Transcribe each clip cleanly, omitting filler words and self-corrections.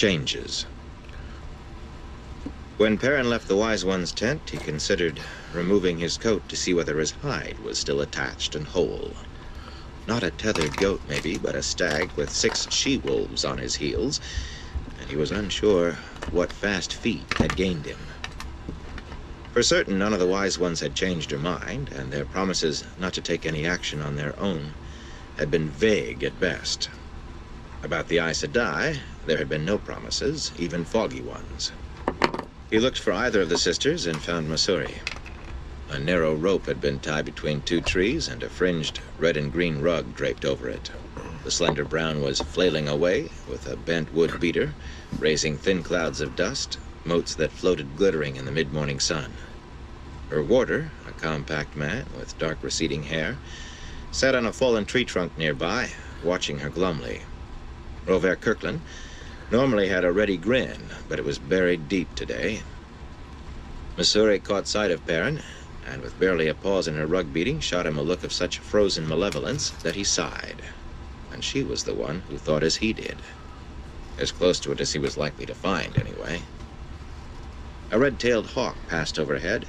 changes. When Perrin left the Wise One's tent, he considered removing his coat to see whether his hide was still attached and whole. Not a tethered goat, maybe, but a stag with 6 she-wolves on his heels, and he was unsure what fast feet had gained him. For certain, none of the Wise Ones had changed their mind, and their promises not to take any action on their own had been vague at best. About the Aes Sedai, there had been no promises, even foggy ones. He looked for either of the sisters and found Masuri. A narrow rope had been tied between 2 trees and a fringed red and green rug draped over it. The slender brown was flailing away with a bent wood beater, raising thin clouds of dust, motes that floated glittering in the mid-morning sun. Her warder, a compact man with dark receding hair, sat on a fallen tree trunk nearby, watching her glumly. Robert Kirkland normally had a ready grin, but it was buried deep today. Masuri caught sight of Perrin, and with barely a pause in her rug beating, shot him a look of such frozen malevolence that he sighed. And she was the one who thought as he did. As close to it as he was likely to find, anyway. A red-tailed hawk passed overhead,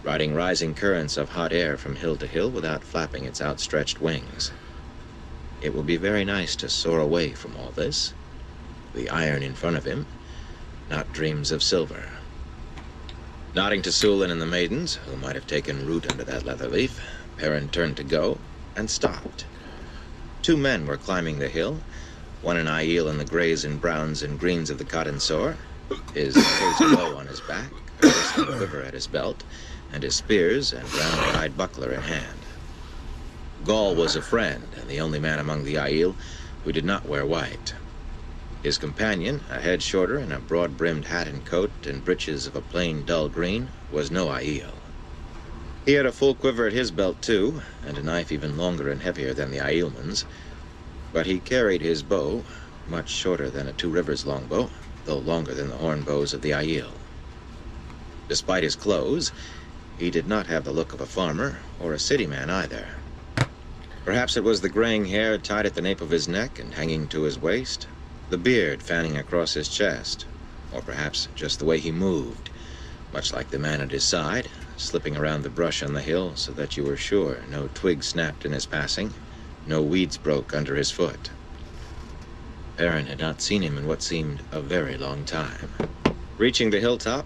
riding rising currents of hot air from hill to hill without flapping its outstretched wings. It would be very nice to soar away from all this. The iron in front of him, not dreams of silver. Nodding to Sulin and the maidens, who might have taken root under that leather leaf, Perrin turned to go, and stopped. 2 men were climbing the hill, one an Aiel in the grays and browns and greens of the cotton sore, his bow on his back, a glistening quiver at his belt, and his spears and round-eyed buckler in hand. Gaul was a friend, and the only man among the Aiel who did not wear white. His companion, a head shorter in a broad-brimmed hat and coat and breeches of a plain dull green, was no Aiel. He had a full quiver at his belt, too, and a knife even longer and heavier than the Aielman's, but he carried his bow, much shorter than a 2 Rivers longbow, though longer than the horn bows of the Aiel. Despite his clothes, he did not have the look of a farmer or a city man either. Perhaps it was the graying hair tied at the nape of his neck and hanging to his waist, the beard fanning across his chest, or perhaps just the way he moved, much like the man at his side, slipping around the brush on the hill so that you were sure no twig snapped in his passing, no weeds broke under his foot. Perrin had not seen him in what seemed a very long time. Reaching the hilltop,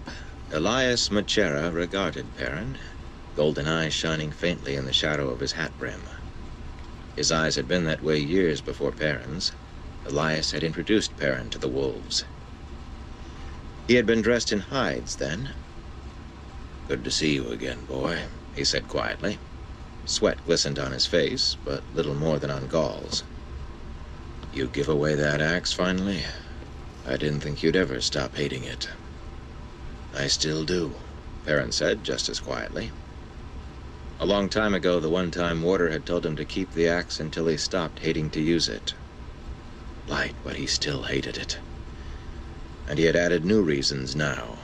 Elias Machera regarded Perrin, golden eyes shining faintly in the shadow of his hat brim. His eyes had been that way years before Perrin's. Elias had introduced Perrin to the wolves. He had been dressed in hides then. "Good to see you again, boy," he said quietly. Sweat glistened on his face, but little more than on Gaul's. "You give away that axe finally? I didn't think you'd ever stop hating it." "I still do," Perrin said just as quietly. A long time ago, the one-time warder had told him to keep the axe until he stopped hating to use it. Light, but he still hated it. And he had added new reasons now.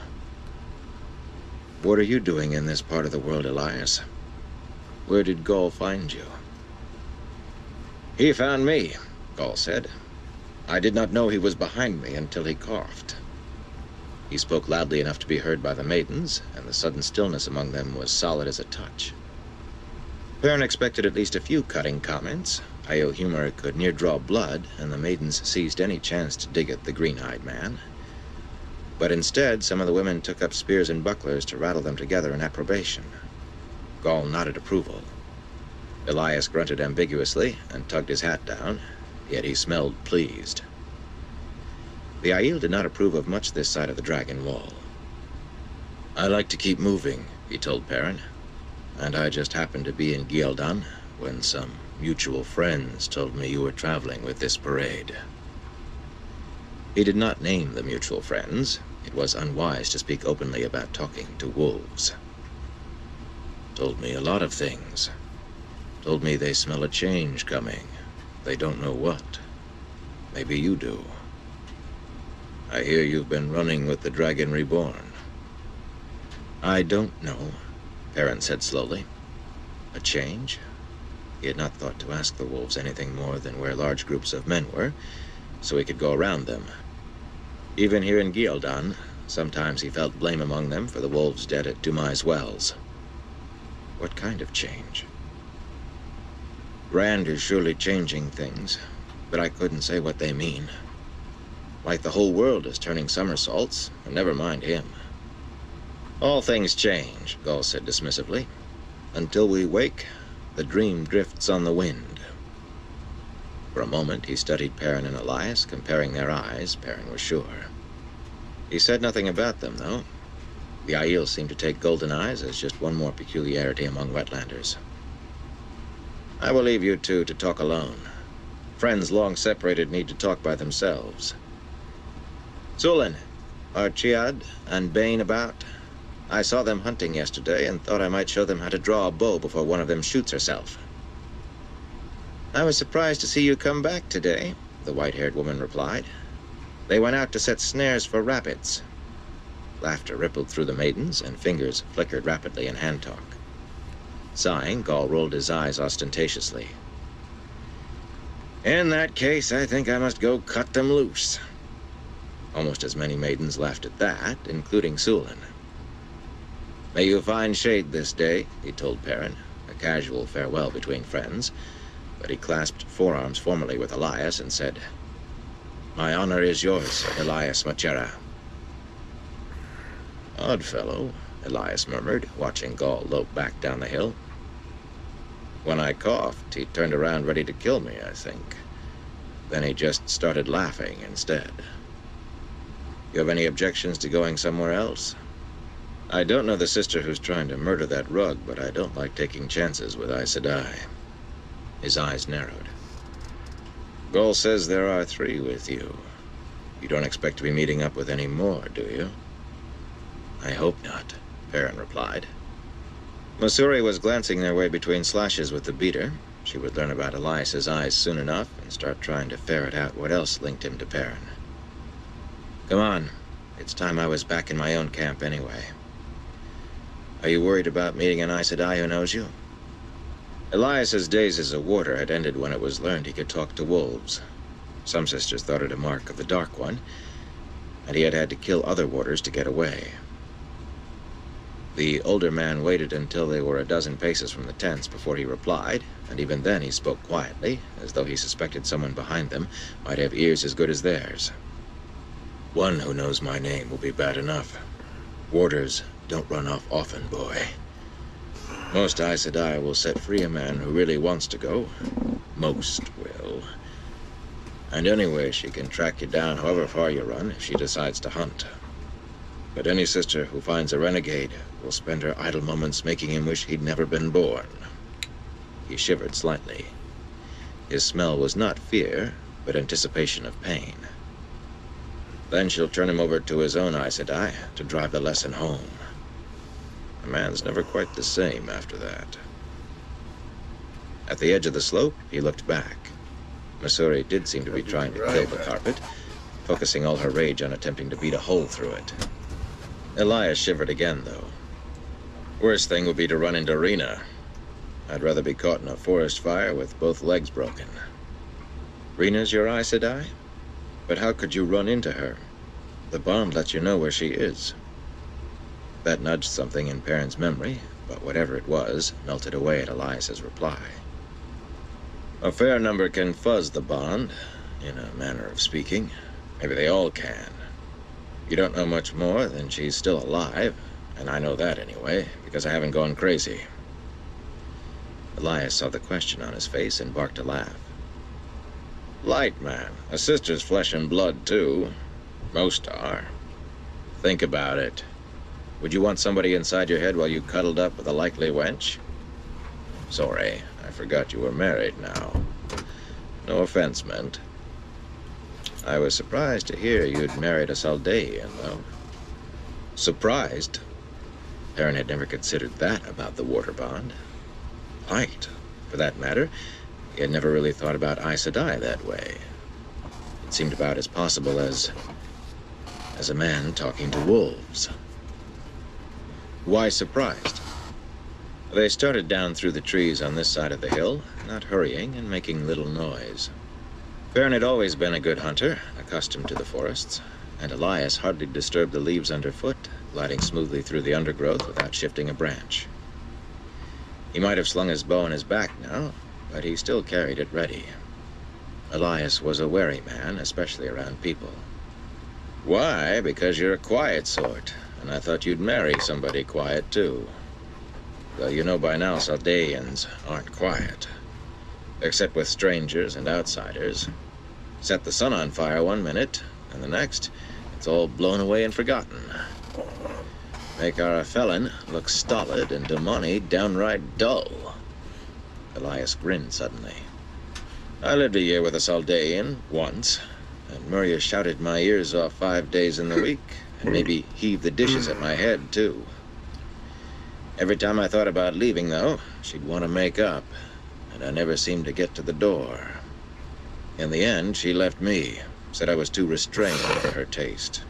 "What are you doing in this part of the world, Elias? Where did Gaul find you?" "He found me," Gaul said. "I did not know he was behind me until he coughed." He spoke loudly enough to be heard by the maidens, and the sudden stillness among them was solid as a touch. Perrin expected at least a few cutting comments. Aiel humor could near draw blood, and the maidens seized any chance to dig at the green-eyed man. But instead, some of the women took up spears and bucklers to rattle them together in approbation. Gaul nodded approval. Elias grunted ambiguously and tugged his hat down, yet he smelled pleased. The Aiel did not approve of much this side of the Dragon Wall. "I like to keep moving," he told Perrin, "and I just happened to be in Ghealdan when some mutual friends told me you were traveling with this parade." He did not name the mutual friends. It was unwise to speak openly about talking to wolves. "Told me a lot of things. Told me they smell a change coming. They don't know what. Maybe you do. I hear you've been running with the Dragon Reborn." "I don't know," Perrin said slowly. "A change?" He had not thought to ask the wolves anything more than where large groups of men were, so he could go around them. Even here in Gildan, sometimes he felt blame among them for the wolves dead at Dumai's wells. What kind of change? Rand is surely changing things, but I couldn't say what they mean. Like the whole world is turning somersaults, and never mind him. All things change, Gall said dismissively. Until we wake, the dream drifts on the wind. For a moment, he studied Perrin and Elias, comparing their eyes. Perrin was sure. He said nothing about them, though. The Aiel seemed to take golden eyes as just one more peculiarity among wetlanders. I will leave you two to talk alone. Friends long separated need to talk by themselves. Sulin, are Chiad and Bane about? I saw them hunting yesterday and thought I might show them how to draw a bow before one of them shoots herself. I was surprised to see you come back today, the white-haired woman replied. They went out to set snares for rabbits. Laughter rippled through the maidens, and fingers flickered rapidly in hand talk. Sighing, Gall rolled his eyes ostentatiously. In that case, I think I must go cut them loose. Almost as many maidens laughed at that, including Sulin. May you find shade this day, he told Perrin, a casual farewell between friends, but he clasped forearms formally with Elias and said, My honor is yours, Elias Machera. Odd fellow, Elias murmured, watching Gall lope back down the hill. When I coughed, he turned around ready to kill me, I think. Then he just started laughing instead. You have any objections to going somewhere else? I don't know the sister who's trying to murder that rug, but I don't like taking chances with Aes Sedai. His eyes narrowed. Gall says there are 3 with you. You don't expect to be meeting up with any more, do you? I hope not, Perrin replied. Masuri was glancing their way between slashes with the beater. She would learn about Elias's eyes soon enough and start trying to ferret out what else linked him to Perrin. Come on. It's time I was back in my own camp anyway. Are you worried about meeting an Aes Sedai who knows you? Elias's days as a warder had ended when it was learned he could talk to wolves. Some sisters thought it a mark of the Dark One, and he had had to kill other warders to get away. The older man waited until they were a dozen paces from the tents before he replied, and even then he spoke quietly, as though he suspected someone behind them might have ears as good as theirs. One who knows my name will be bad enough. Warders don't run off often, boy. Most Aes Sedai will set free a man who really wants to go. Most will. And anyway, she can track you down however far you run if she decides to hunt. But any sister who finds a renegade will spend her idle moments making him wish he'd never been born. He shivered slightly. His smell was not fear, but anticipation of pain. Then she'll turn him over to his own Aes Sedai to drive the lesson home. A man's never quite the same after that. At the edge of the slope, he looked back. Masuri did seem to be trying to kill the carpet, focusing all her rage on attempting to beat a hole through it. Elias shivered again, though. Worst thing would be to run into Rena. I'd rather be caught in a forest fire with both legs broken. Rena's your Aes Sedai? But how could you run into her? The bond lets you know where she is. That nudged something in Perrin's memory, but whatever it was, melted away at Elias's reply. A fair number can fuzz the bond, in a manner of speaking. Maybe they all can. You don't know much more than she's still alive, and I know that anyway, because I haven't gone crazy. Elias saw the question on his face and barked a laugh. Light, man. A sister's flesh and blood, too. Most are. Think about it. Would you want somebody inside your head while you cuddled up with a likely wench? Sorry, I forgot you were married now. No offense meant. I was surprised to hear you'd married a Saldean, though. Surprised? Perrin had never considered that about the water bond. Light, for that matter. He had never really thought about Aes Sedai that way. It seemed about as possible as a man talking to wolves. Why surprised? They started down through the trees on this side of the hill, not hurrying and making little noise. Perrin had always been a good hunter, accustomed to the forests. and Elias hardly disturbed the leaves underfoot, gliding smoothly through the undergrowth without shifting a branch. He might have slung his bow on his back now, but he still carried it ready. Elias was a wary man, especially around people. Why? Because you're a quiet sort, and I thought you'd marry somebody quiet, too. Though you know by now Saldeans aren't quiet. Except with strangers and outsiders. Set the sun on fire one minute, and the next, it's all blown away and forgotten. Make our felon look stolid and Damani downright dull. Elias grinned suddenly. I lived a year with a Saldean, once, and Muria shouted my ears off 5 days in the week, and maybe heaved the dishes at my head, too. Every time I thought about leaving, though, she'd want to make up, and I never seemed to get to the door. In the end, she left me, said I was too restrained for her taste.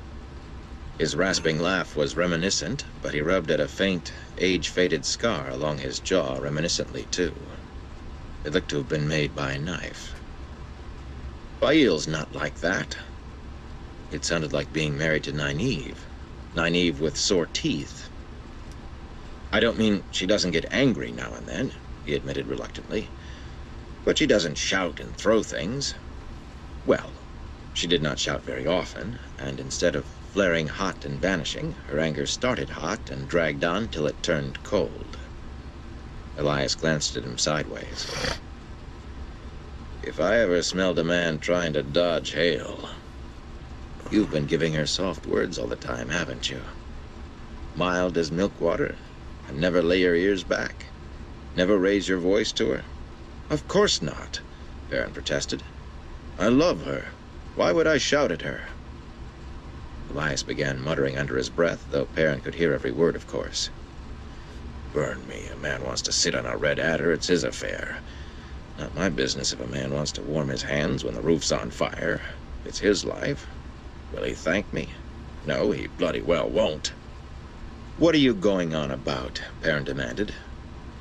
His rasping laugh was reminiscent, but he rubbed at a faint, age-faded scar along his jaw reminiscently, too. It looked to have been made by a knife. Bail's not like that. It sounded like being married to Nynaeve. Nynaeve with sore teeth. I don't mean she doesn't get angry now and then, he admitted reluctantly. But she doesn't shout and throw things. Well, she did not shout very often, and instead of flaring hot and vanishing, her anger started hot and dragged on till it turned cold. Elias glanced at him sideways. If I ever smelled a man trying to dodge hail, you've been giving her soft words all the time, haven't you? Mild as milk water, and never lay your ears back? Never raise your voice to her? Of course not, Perrin protested. I love her. Why would I shout at her? Elias began muttering under his breath, though Perrin could hear every word, of course. Burn me, a man wants to sit on a red adder, it's his affair. Not my business if a man wants to warm his hands when the roof's on fire. It's his life. Will he thank me? No, he bloody well won't. What are you going on about? Perrin demanded.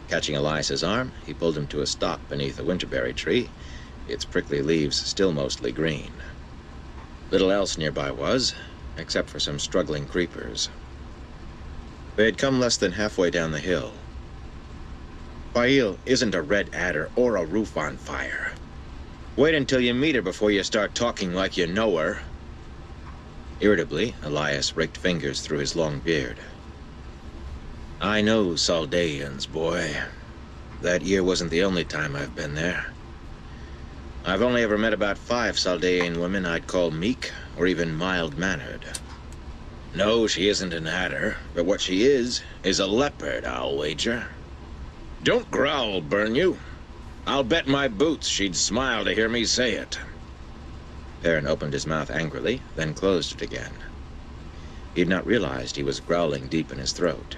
Catching Elias's arm, he pulled him to a stop beneath a winterberry tree, its prickly leaves still mostly green. Little else nearby was, except for some struggling creepers. They had come less than halfway down the hill. Bail isn't a red adder or a roof on fire. Wait until you meet her before you start talking like you know her. Irritably, Elias raked fingers through his long beard. I know Saldeans, boy. That year wasn't the only time I've been there. I've only ever met about 5 Saldean women I'd call meek or even mild-mannered. No, she isn't an adder, but what she is a leopard, I'll wager. Don't growl, burn you. I'll bet my boots she'd smile to hear me say it. Perrin opened his mouth angrily, then closed it again. He'd not realized he was growling deep in his throat.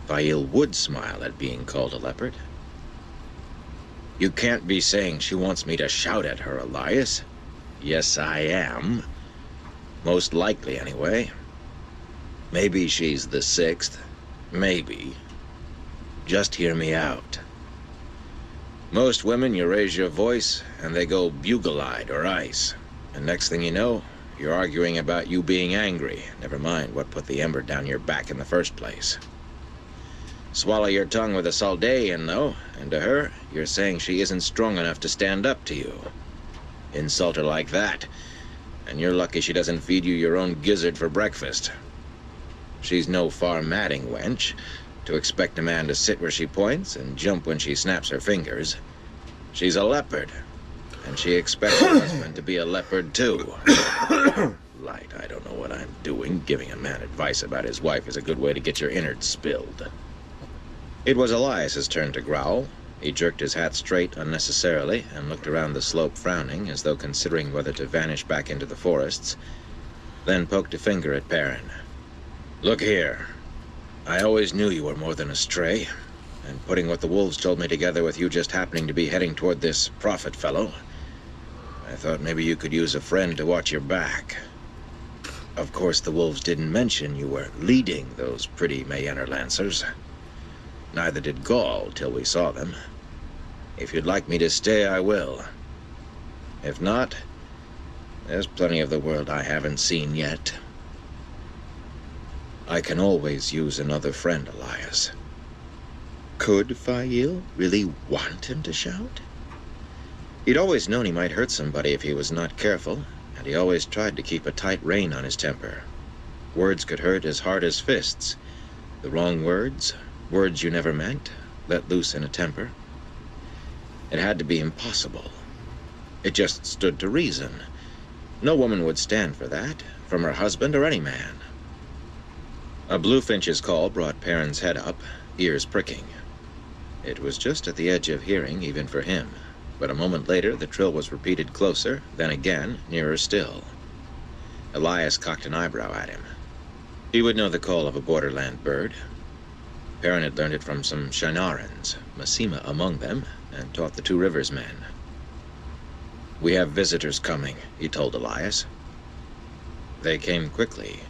Bail would smile at being called a leopard. You can't be saying she wants me to shout at her, Elias. Yes, I am. Most likely, anyway. Maybe she's the 6th. Maybe. Just hear me out. Most women, you raise your voice, and they go bugle-eyed or ice. And next thing you know, you're arguing about you being angry. Never mind what put the ember down your back in the first place. Swallow your tongue with a Saldean, though, and to her, you're saying she isn't strong enough to stand up to you. Insult her like that, and you're lucky she doesn't feed you your own gizzard for breakfast. She's no far-matting wench, to expect a man to sit where she points and jump when she snaps her fingers. She's a leopard, and she expects her husband to be a leopard, too. Light, I don't know what I'm doing. Giving a man advice about his wife is a good way to get your innards spilled. It was Elias's turn to growl. He jerked his hat straight unnecessarily and looked around the slope frowning, as though considering whether to vanish back into the forests, then poked a finger at Perrin. Look here. I always knew you were more than a stray, and putting what the wolves told me together with you just happening to be heading toward this prophet fellow, I thought maybe you could use a friend to watch your back. Of course, the wolves didn't mention you were leading those pretty Mayenner Lancers. Neither did Gaul till we saw them. If you'd like me to stay, I will. If not, There's plenty of the world I haven't seen yet. I can always use another friend, Elias. Could Fail really want him to shout? He'd always known he might hurt somebody if he was not careful, and he always tried to keep a tight rein on his temper. Words could hurt as hard as fists. The wrong words, words you never meant, let loose in a temper. It had to be impossible. It just stood to reason. No woman would stand for that, from her husband or any man. A bluefinch's call brought Perrin's head up, ears pricking. It was just at the edge of hearing, even for him. But a moment later, the trill was repeated closer, then again, nearer still. Elias cocked an eyebrow at him. He would know the call of a borderland bird. Perrin had learned it from some Shinarans, Masima among them, and taught the Two Rivers men. We have visitors coming, he told Elias. They came quickly.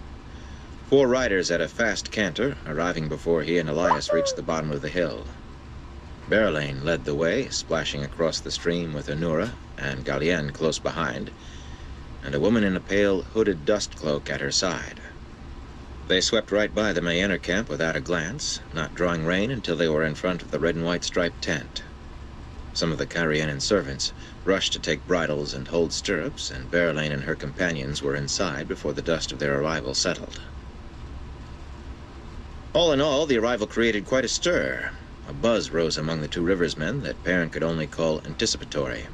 4 riders at a fast canter, arriving before he and Elias reached the bottom of the hill. Berlain led the way, splashing across the stream with Anura and Galien close behind, and a woman in a pale, hooded dust cloak at her side. They swept right by the Mayenner camp without a glance, not drawing rein until they were in front of the red and white striped tent. Some of the Carrienan servants rushed to take bridles and hold stirrups, and Berlain and her companions were inside before the dust of their arrival settled. All in all, the arrival created quite a stir. A buzz rose among the Two Rivers men that Perrin could only call anticipatory.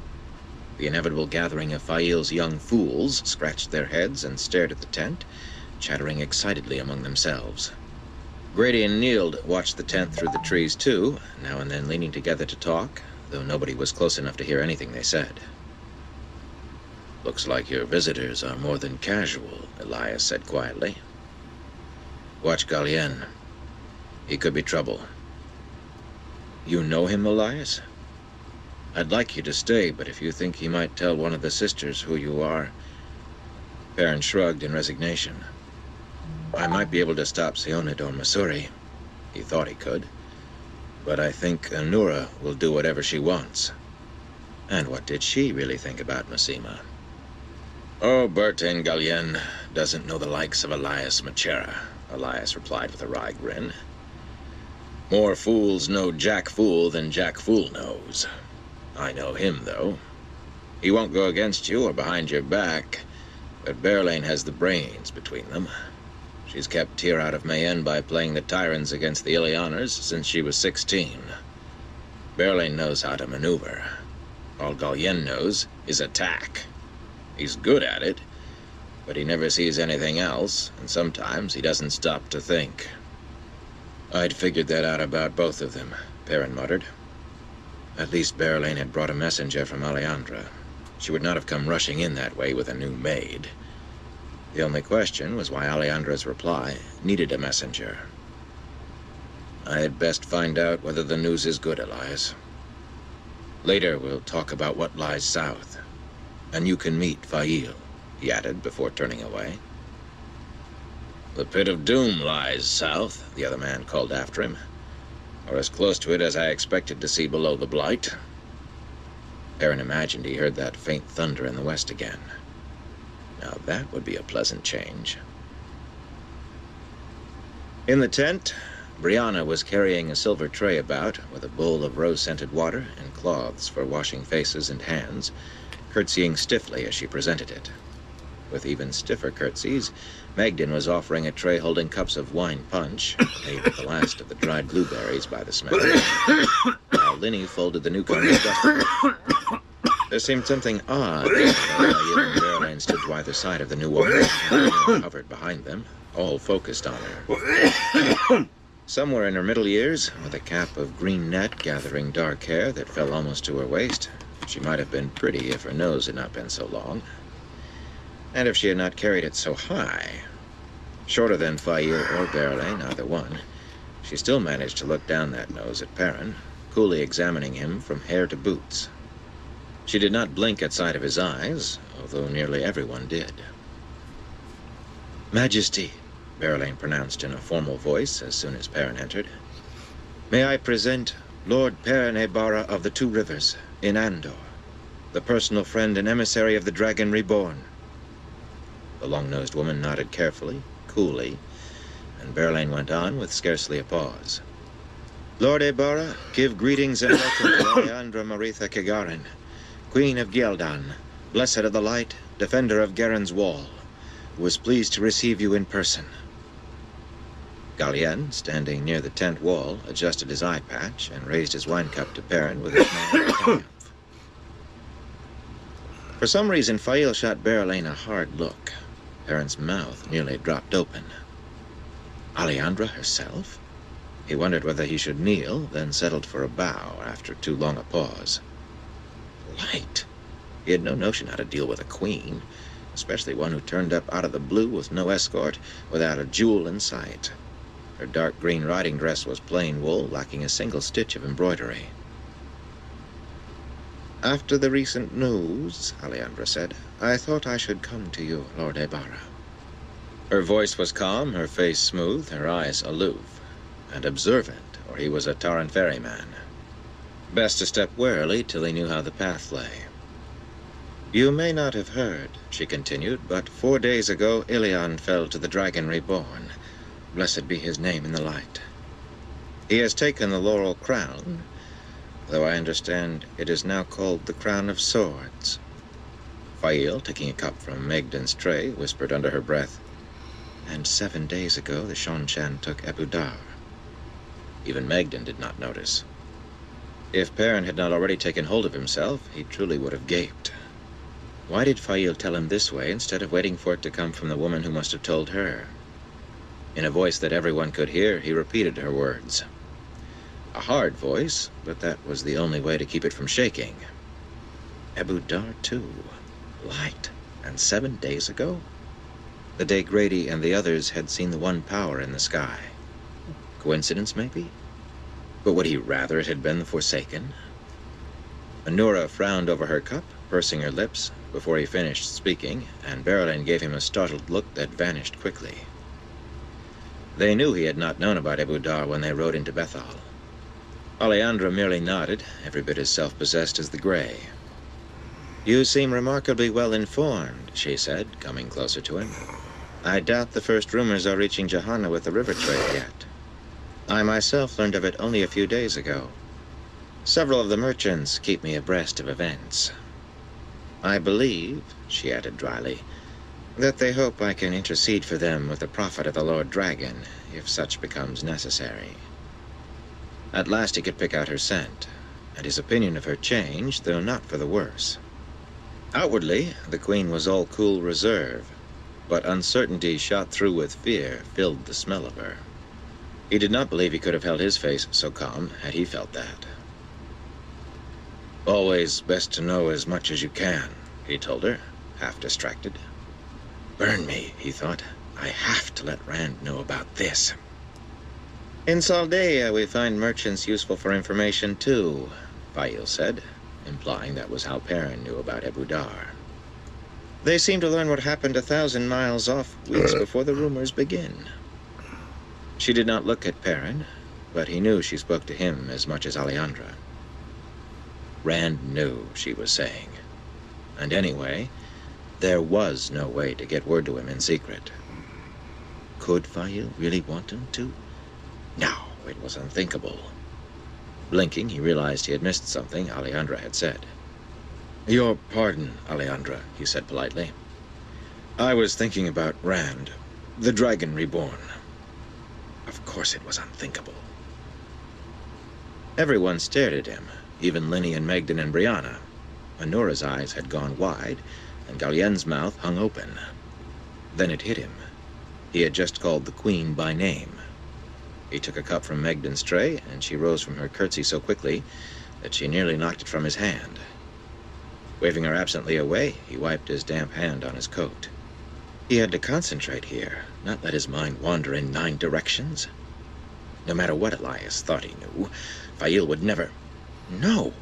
The inevitable gathering of Fail's young fools scratched their heads and stared at the tent, chattering excitedly among themselves. Grady and Neild watched the tent through the trees too, now and then leaning together to talk, though nobody was close enough to hear anything they said. Looks like your visitors are more than casual, Elias said quietly. Watch Galien. He could be trouble. You know him, Elias? I'd like you to stay, but if you think he might tell one of the sisters who you are... Perrin shrugged in resignation. I might be able to stop Seonid or Masuri. He thought he could. But I think Anura will do whatever she wants. And what did she really think about Masima? Oh, Bertin Galien doesn't know the likes of Elias Machera, Elias replied with a wry grin. More fools know Jack Fool than Jack Fool knows. I know him, though. He won't go against you or behind your back, but Berlain has the brains between them. She's kept Tyr out of Mayenne by playing the tyrants against the Ilianers since she was 16. Berlain knows how to maneuver. All Galien knows is attack. He's good at it, but he never sees anything else, and sometimes he doesn't stop to think. I'd figured that out about both of them, Perrin muttered. At least Berlain had brought a messenger from Alejandra. She would not have come rushing in that way with a new maid. The only question was why Alejandra's reply needed a messenger. I had best find out whether the news is good, Elias. Later we'll talk about what lies south. And you can meet Fail, he added before turning away. The pit of doom lies south, the other man called after him. Or as close to it as I expected to see below the Blight. Perrin imagined he heard that faint thunder in the west again. Now that would be a pleasant change. In the tent, Brianna was carrying a silver tray about with a bowl of rose-scented water and cloths for washing faces and hands, curtsying stiffly as she presented it. With even stiffer curtsies, Magden was offering a tray holding cups of wine punch, made with the last of the dried blueberries by the smell, while Linny folded the newcomer's dust. There seemed something odd as Fail and Berlain stood to either side of the new woman, and hovered behind them, all focused on her. Somewhere in her middle years, with a cap of green net gathering dark hair that fell almost to her waist, she might have been pretty if her nose had not been so long. And if she had not carried it so high. Shorter than Fail or Berlain, either one, she still managed to look down that nose at Perrin, coolly examining him from hair to boots. She did not blink at sight of his eyes, although nearly everyone did. Majesty, Berlain pronounced in a formal voice as soon as Perrin entered. May I present Lord Perrin Ebara of the Two Rivers, in Andor, the personal friend and emissary of the Dragon Reborn. The long-nosed woman nodded carefully, coolly, and Berlain went on with scarcely a pause. Lord Ibarra, give greetings and welcome to Aleandra Maritha Kigarin, Queen of Gildan, Blessed of the Light, Defender of Garen's Wall, who was pleased to receive you in person. Galien, standing near the tent wall, adjusted his eye patch and raised his wine cup to Perrin with a smile of triumph. For some reason, Fail shot Berlain a hard look. Perrin's mouth nearly dropped open. Aleandra herself? He wondered whether he should kneel, then settled for a bow after too long a pause. Light! He had no notion how to deal with a queen, especially one who turned up out of the blue with no escort, without a jewel in sight. Her dark green riding dress was plain wool, lacking a single stitch of embroidery. After the recent news, Aleandra said, I thought I should come to you, Lord Ibarra. Her voice was calm, her face smooth, her eyes aloof, and observant, or he was a Taran ferryman. Best to step warily till he knew how the path lay. You may not have heard, she continued, but 4 days ago Ilion fell to the Dragon Reborn. Blessed be his name in the light. He has taken the laurel crown, though I understand it is now called the Crown of Swords. Fail, taking a cup from Megdan's tray, whispered under her breath, and 7 days ago the Shonchan took Ebudar. Even Megdan did not notice. If Perrin had not already taken hold of himself, he truly would have gaped. Why did Fail tell him this way instead of waiting for it to come from the woman who must have told her? In a voice that everyone could hear, he repeated her words. A hard voice, but that was the only way to keep it from shaking. Ebudar, too. Light. And 7 days ago? The day Grady and the others had seen the one power in the sky. Coincidence, maybe? But would he rather it had been the Forsaken? Anura frowned over her cup, pursing her lips, before he finished speaking, and Berlain gave him a startled look that vanished quickly. They knew he had not known about Ebudar when they rode into Bethal. Aleandra merely nodded, every bit as self-possessed as the gray. You seem remarkably well informed, she said, coming closer to him. I doubt the first rumors are reaching Johanna with the river trade yet. I myself learned of it only a few days ago. Several of the merchants keep me abreast of events. I believe, she added dryly, that they hope I can intercede for them with the prophet of the Lord Dragon, if such becomes necessary. At last he could pick out her scent, and his opinion of her changed, though not for the worse. Outwardly, the queen was all cool reserve, but uncertainty shot through with fear filled the smell of her. He did not believe he could have held his face so calm had he felt that. Always best to know as much as you can, he told her, half distracted. Burn me, he thought. I have to let Rand know about this. In Saldea, we find merchants useful for information, too, Fail said, implying that was how Perrin knew about Ebudar. They seem to learn what happened 1,000 miles off weeks before the rumors begin. She did not look at Perrin, but he knew she spoke to him as much as Aleandra. Rand knew, she was saying. And anyway, there was no way to get word to him in secret. Could Fail really want him to? No, it was unthinkable. Blinking, he realized he had missed something Aleandra had said. Your pardon, Aleandra, he said politely. I was thinking about Rand, the Dragon Reborn. Of course it was unthinkable. Everyone stared at him, even Linny and Megdan and Brianna. Anura's eyes had gone wide, and Galien's mouth hung open. Then it hit him. He had just called the Queen by name. He took a cup from Megdan's tray, and she rose from her curtsy so quickly that she nearly knocked it from his hand. Waving her absently away, he wiped his damp hand on his coat. He had to concentrate here, not let his mind wander in 9 directions. No matter what Elias thought he knew, Fail would never... No!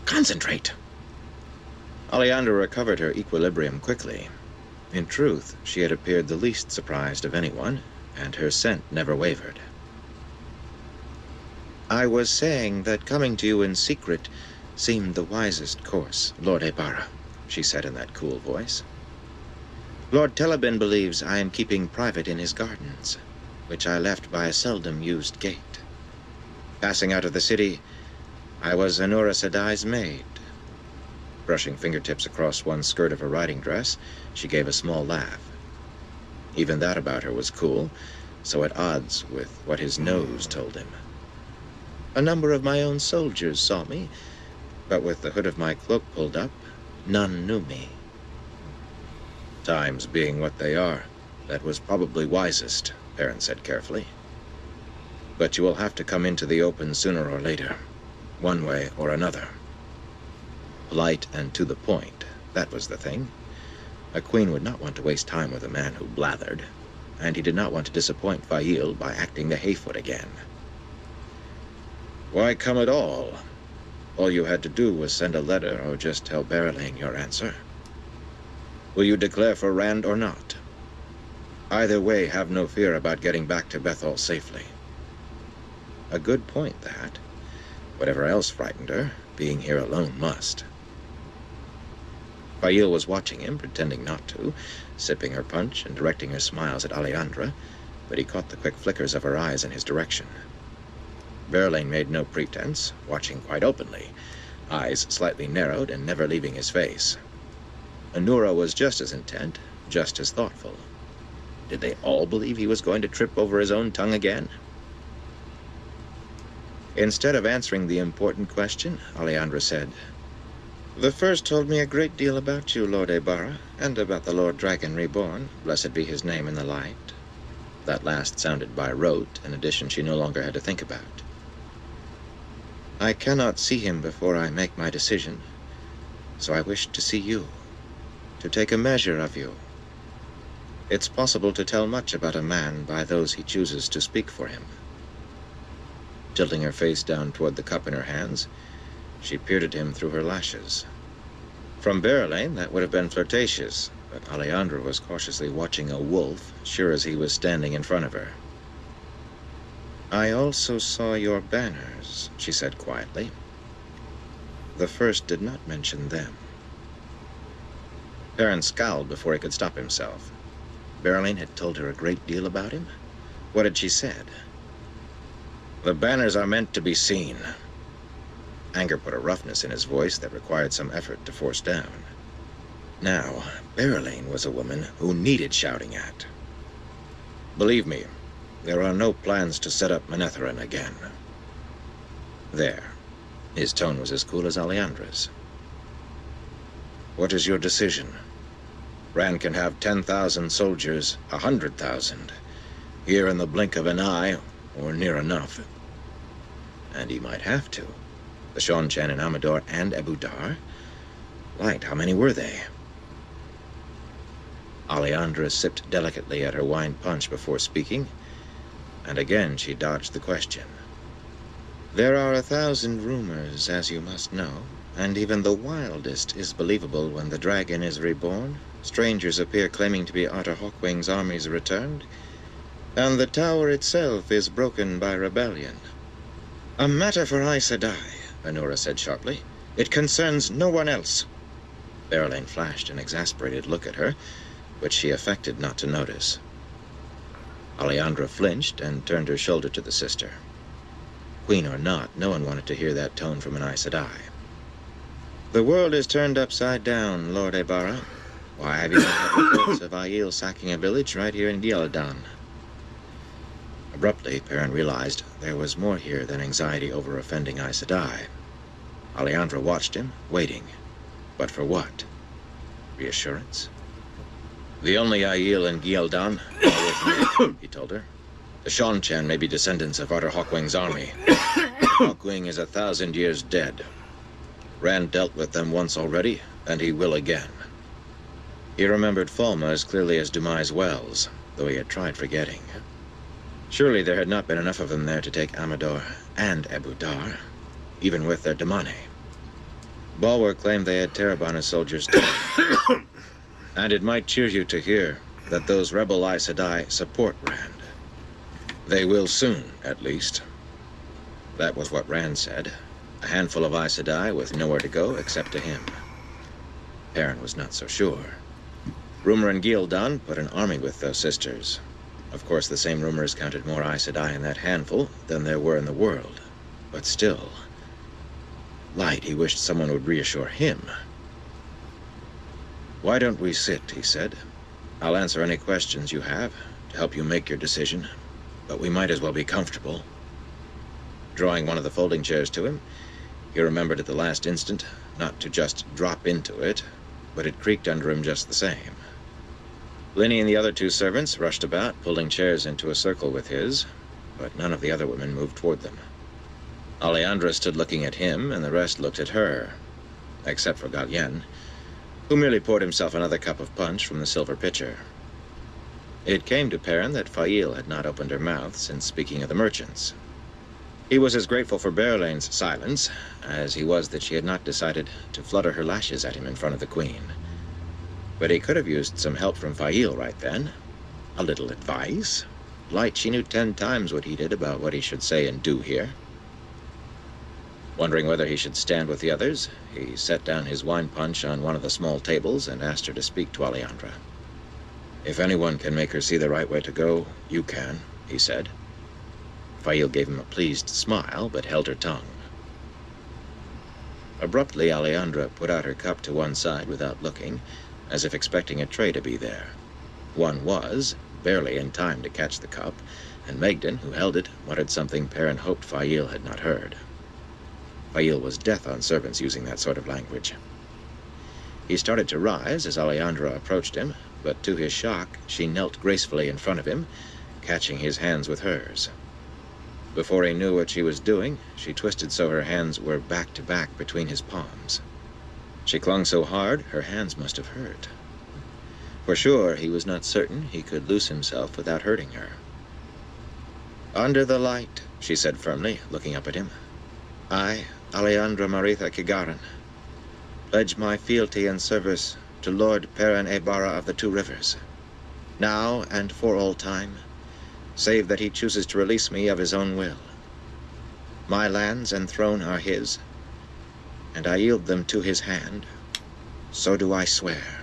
Concentrate! Aleandra recovered her equilibrium quickly. In truth, she had appeared the least surprised of anyone, and her scent never wavered. I was saying that coming to you in secret seemed the wisest course, Lord Ibarra, she said in that cool voice. Lord Telebin believes I am keeping private in his gardens, which I left by a seldom-used gate. Passing out of the city, I was Anura Sedai's maid. Brushing fingertips across one skirt of her riding dress, she gave a small laugh. Even that about her was cool, so at odds with what his nose told him. A number of my own soldiers saw me, but with the hood of my cloak pulled up, none knew me. Times being what they are, that was probably wisest, Perrin said carefully. But you will have to come into the open sooner or later, one way or another. Polite and to the point, that was the thing. A queen would not want to waste time with a man who blathered, and he did not want to disappoint Fail by acting the hayfoot again. Why come at all? All you had to do was send a letter or just tell Berylane your answer. Will you declare for Rand or not? Either way, have no fear about getting back to Bethel safely. A good point, that. Whatever else frightened her, being here alone must. Fail was watching him, pretending not to, sipping her punch and directing her smiles at Alejandra, but he caught the quick flickers of her eyes in his direction. Berylane made no pretense, watching quite openly, eyes slightly narrowed and never leaving his face. Anura was just as intent, just as thoughtful. Did they all believe he was going to trip over his own tongue again? Instead of answering the important question, Alejandra said, "The first told me a great deal about you, Lord Ibarra, and about the Lord Dragon Reborn, blessed be his name in the light." That last sounded by rote, an addition she no longer had to think about. "I cannot see him before I make my decision, so I wished to see you, to take a measure of you. It's possible to tell much about a man by those he chooses to speak for him." Tilting her face down toward the cup in her hands, she peered at him through her lashes. From Berylane, that would have been flirtatious, but Alejandra was cautiously watching a wolf, sure as he was standing in front of her. "I also saw your banners," she said quietly. "The first did not mention them." Perrin scowled before he could stop himself. Berylane had told her a great deal about him? What had she said? "The banners are meant to be seen." Anger put a roughness in his voice that required some effort to force down. Now, Berylane was a woman who needed shouting at. "Believe me, there are no plans to set up Manetheren again." There. His tone was as cool as Alejandra's. "What is your decision? Rand can have 10,000 soldiers, 100,000, here in the blink of an eye, or near enough. And he might have to. The Seanchan and Amador and Abu Dar? Light, how many were they?" Alejandra sipped delicately at her wine punch before speaking, and again she dodged the question. "There are 1,000 rumors, as you must know, and even the wildest is believable when the dragon is reborn. Strangers appear claiming to be Arthur Hawkwing's armies returned, and the tower itself is broken by rebellion." "A matter for Aes Sedai," Anura said sharply. "It concerns no one else." Berylane flashed an exasperated look at her, which she affected not to notice. Alejandra flinched and turned her shoulder to the sister. Queen or not, no one wanted to hear that tone from an Aes Sedai. "The world is turned upside down, Lord Ibarra. Why, have you not had reports of Aiel sacking a village right here in Gil'dan?" Abruptly, Perrin realized there was more here than anxiety over offending Aes Sedai. Alejandra watched him, waiting. But for what? Reassurance? "The only Aiel in Gil'dan are with me," he told her. "The Seanchan may be descendants of Arthur Hawkwing's army. Hawkwing is 1,000 years dead. Rand dealt with them once already, and he will again." He remembered Falma as clearly as Dumai's wells, though he had tried forgetting. Surely there had not been enough of them there to take Amador and Abu Dar, even with their Damane. Bulwer claimed they had Terabana soldiers too. And it might cheer you to hear that those rebel Aes Sedai support Rand. They will soon, at least. That was what Rand said. A handful of Aes Sedai with nowhere to go except to him. Perrin was not so sure. Rumor and Gildan put an army with those sisters. Of course, the same rumors counted more Aes Sedai in that handful than there were in the world. But still, Light, he wished someone would reassure him. "Why don't we sit?" he said. "I'll answer any questions you have to help you make your decision, but we might as well be comfortable." Drawing one of the folding chairs to him, he remembered at the last instant not to just drop into it, but it creaked under him just the same. Linny and the other two servants rushed about, pulling chairs into a circle with his, but none of the other women moved toward them. Alejandra stood looking at him, and the rest looked at her, except for Galien, who merely poured himself another cup of punch from the silver pitcher. It came to Perrin that Fail had not opened her mouth since speaking of the merchants. He was as grateful for Berlane's silence as he was that she had not decided to flutter her lashes at him in front of the Queen. But he could have used some help from Fail right then. A little advice. Light, she knew 10 times what he did about what he should say and do here. Wondering whether he should stand with the others, he set down his wine punch on one of the small tables and asked her to speak to Alejandra. "If anyone can make her see the right way to go, you can," he said. Fail gave him a pleased smile, but held her tongue. Abruptly, Alejandra put out her cup to one side without looking, as if expecting a tray to be there. One was, barely in time to catch the cup, and Megden, who held it, muttered something Perrin hoped Fail had not heard. Fail was death on servants using that sort of language. He started to rise as Alejandra approached him, but to his shock, she knelt gracefully in front of him, catching his hands with hers. Before he knew what she was doing, she twisted so her hands were back to back between his palms. She clung so hard, her hands must have hurt. For sure, he was not certain he could loose himself without hurting her. "Under the light," she said firmly, looking up at him. "I, Alejandra Maritha Kigaran, pledge my fealty and service to Lord Perrin Ebara of the Two Rivers, now and for all time, save that he chooses to release me of his own will. My lands and throne are his, and I yield them to his hand. So do I swear."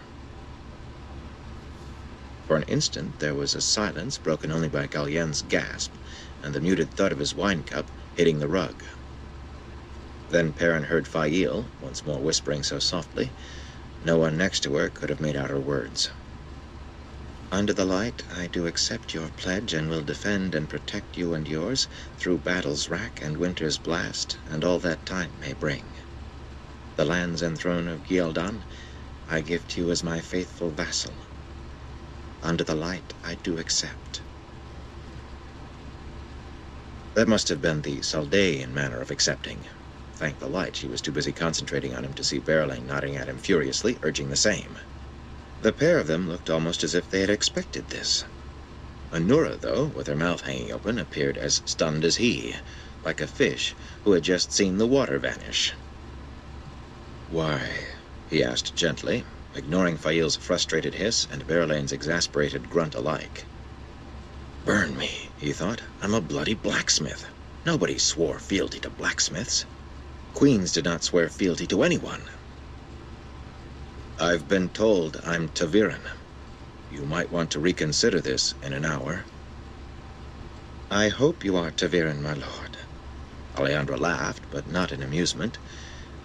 For an instant, there was a silence broken only by Galien's gasp and the muted thud of his wine cup hitting the rug. Then Perrin heard Fail, once more whispering so softly, no one next to her could have made out her words. "Under the light, I do accept your pledge and will defend and protect you and yours through battle's rack and winter's blast and all that time may bring. The lands and throne of Gildan I give to you as my faithful vassal. Under the light, I do accept." That must have been the Saldean manner of accepting. Thank the light, she was too busy concentrating on him to see Berlain nodding at him furiously, urging the same. The pair of them looked almost as if they had expected this. Anura, though, with her mouth hanging open, appeared as stunned as he, like a fish who had just seen the water vanish. "Why?" he asked gently, ignoring Fail's frustrated hiss and Berlain's exasperated grunt alike. "Burn me," he thought. "I'm a bloody blacksmith. Nobody swore fealty to blacksmiths. Queens did not swear fealty to anyone." "I've been told I'm ta'veren. You might want to reconsider this in an hour." "I hope you are ta'veren, my lord." Alejandra laughed, but not in amusement,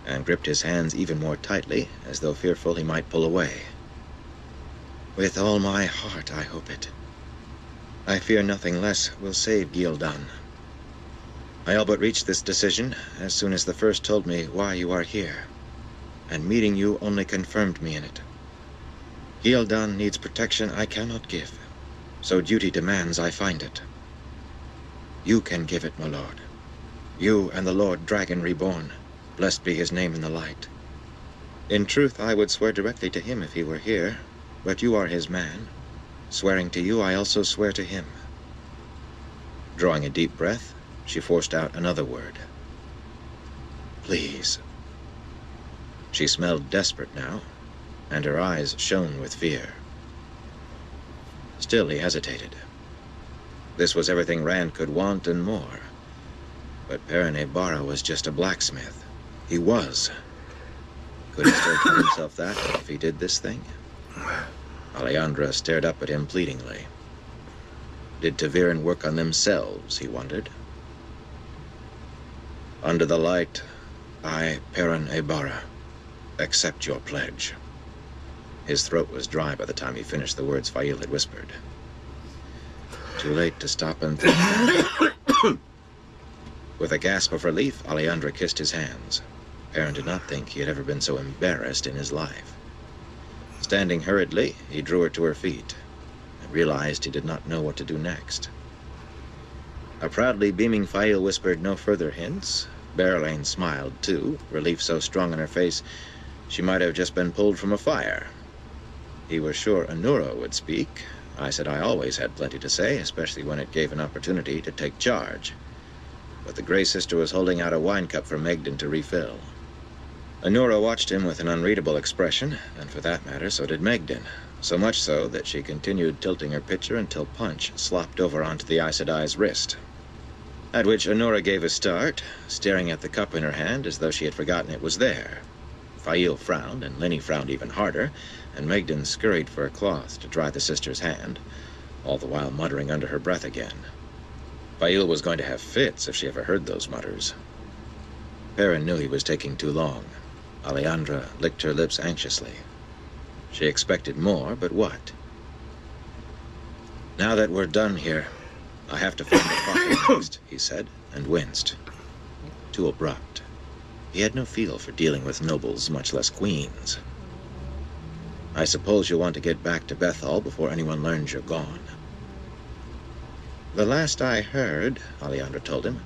and gripped his hands even more tightly, as though fearful he might pull away. "With all my heart, I hope it. I fear nothing less will save Gildan. I all but reached this decision as soon as the first told me why you are here, and meeting you only confirmed me in it. Gildan needs protection I cannot give, so duty demands I find it. You can give it, my lord. You and the Lord Dragon Reborn, blessed be his name in the light. In truth, I would swear directly to him if he were here, but you are his man. Swearing to you, I also swear to him." Drawing a deep breath, she forced out another word. "Please." She smelled desperate now, and her eyes shone with fear. Still he hesitated. This was everything Rand could want and more. But Perrin Ebara was just a blacksmith. He was. Could he still tell himself that if he did this thing? Alejandra stared up at him pleadingly. Did Taviran work on themselves, he wondered. Under the light, I, Perrin Ibarra, accept your pledge. His throat was dry by the time he finished the words Fail had whispered. Too late to stop and think. With a gasp of relief, Alejandra kissed his hands. Perrin did not think he had ever been so embarrassed in his life. Standing hurriedly, he drew her to her feet and realized he did not know what to do next. A proudly beaming Fail whispered no further hints. Berelaine smiled, too, relief so strong in her face she might have just been pulled from a fire. He was sure Anura would speak. I said I always had plenty to say, especially when it gave an opportunity to take charge. But the Grey Sister was holding out a wine cup for Megden to refill. Anura watched him with an unreadable expression, and for that matter, so did Megden. So much so that she continued tilting her pitcher until punch slopped over onto the Aes Sedai's wrist. At which Anura gave a start, staring at the cup in her hand as though she had forgotten it was there. Fail frowned, and Linny frowned even harder, and Megden scurried for a cloth to dry the sister's hand, all the while muttering under her breath again. Fail was going to have fits if she ever heard those mutters. Perrin knew he was taking too long. Alejandra licked her lips anxiously. She expected more, but what? Now that we're done here, I have to find the prophet next, he said, and winced. Too abrupt. He had no feel for dealing with nobles, much less queens. I suppose you'll want to get back to Bethel before anyone learns you're gone. The last I heard, Alejandra told him,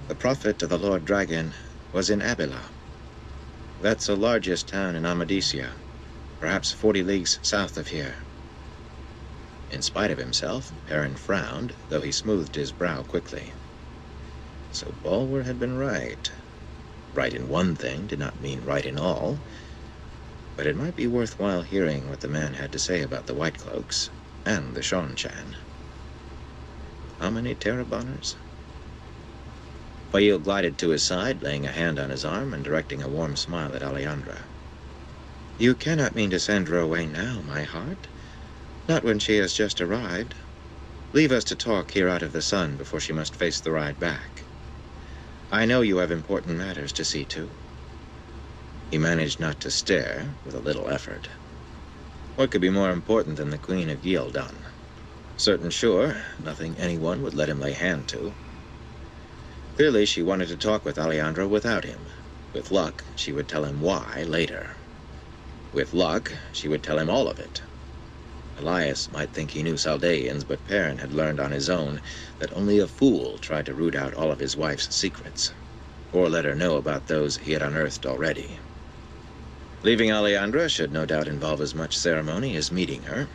the prophet of the Lord Dragon was in Abila. That's the largest town in Amadisia, perhaps 40 leagues south of here. In spite of himself, Perrin frowned, though he smoothed his brow quickly. So Bulwer had been right. Right in one thing did not mean right in all, but it might be worthwhile hearing what the man had to say about the White Cloaks and the Shonchan. How many Terrabonners? Fail glided to his side, laying a hand on his arm and directing a warm smile at Alejandra. You cannot mean to send her away now, my heart. Not when she has just arrived. Leave us to talk here out of the sun before she must face the ride back. I know you have important matters to see to. He managed not to stare, with a little effort. What could be more important than the Queen of Ghealdan? Certain sure, nothing anyone would let him lay hand to. Clearly, she wanted to talk with Alejandra without him. With luck, she would tell him why later. With luck, she would tell him all of it. Elias might think he knew Saldeans, but Perrin had learned on his own that only a fool tried to root out all of his wife's secrets, or let her know about those he had unearthed already. Leaving Alejandra should no doubt involve as much ceremony as meeting her,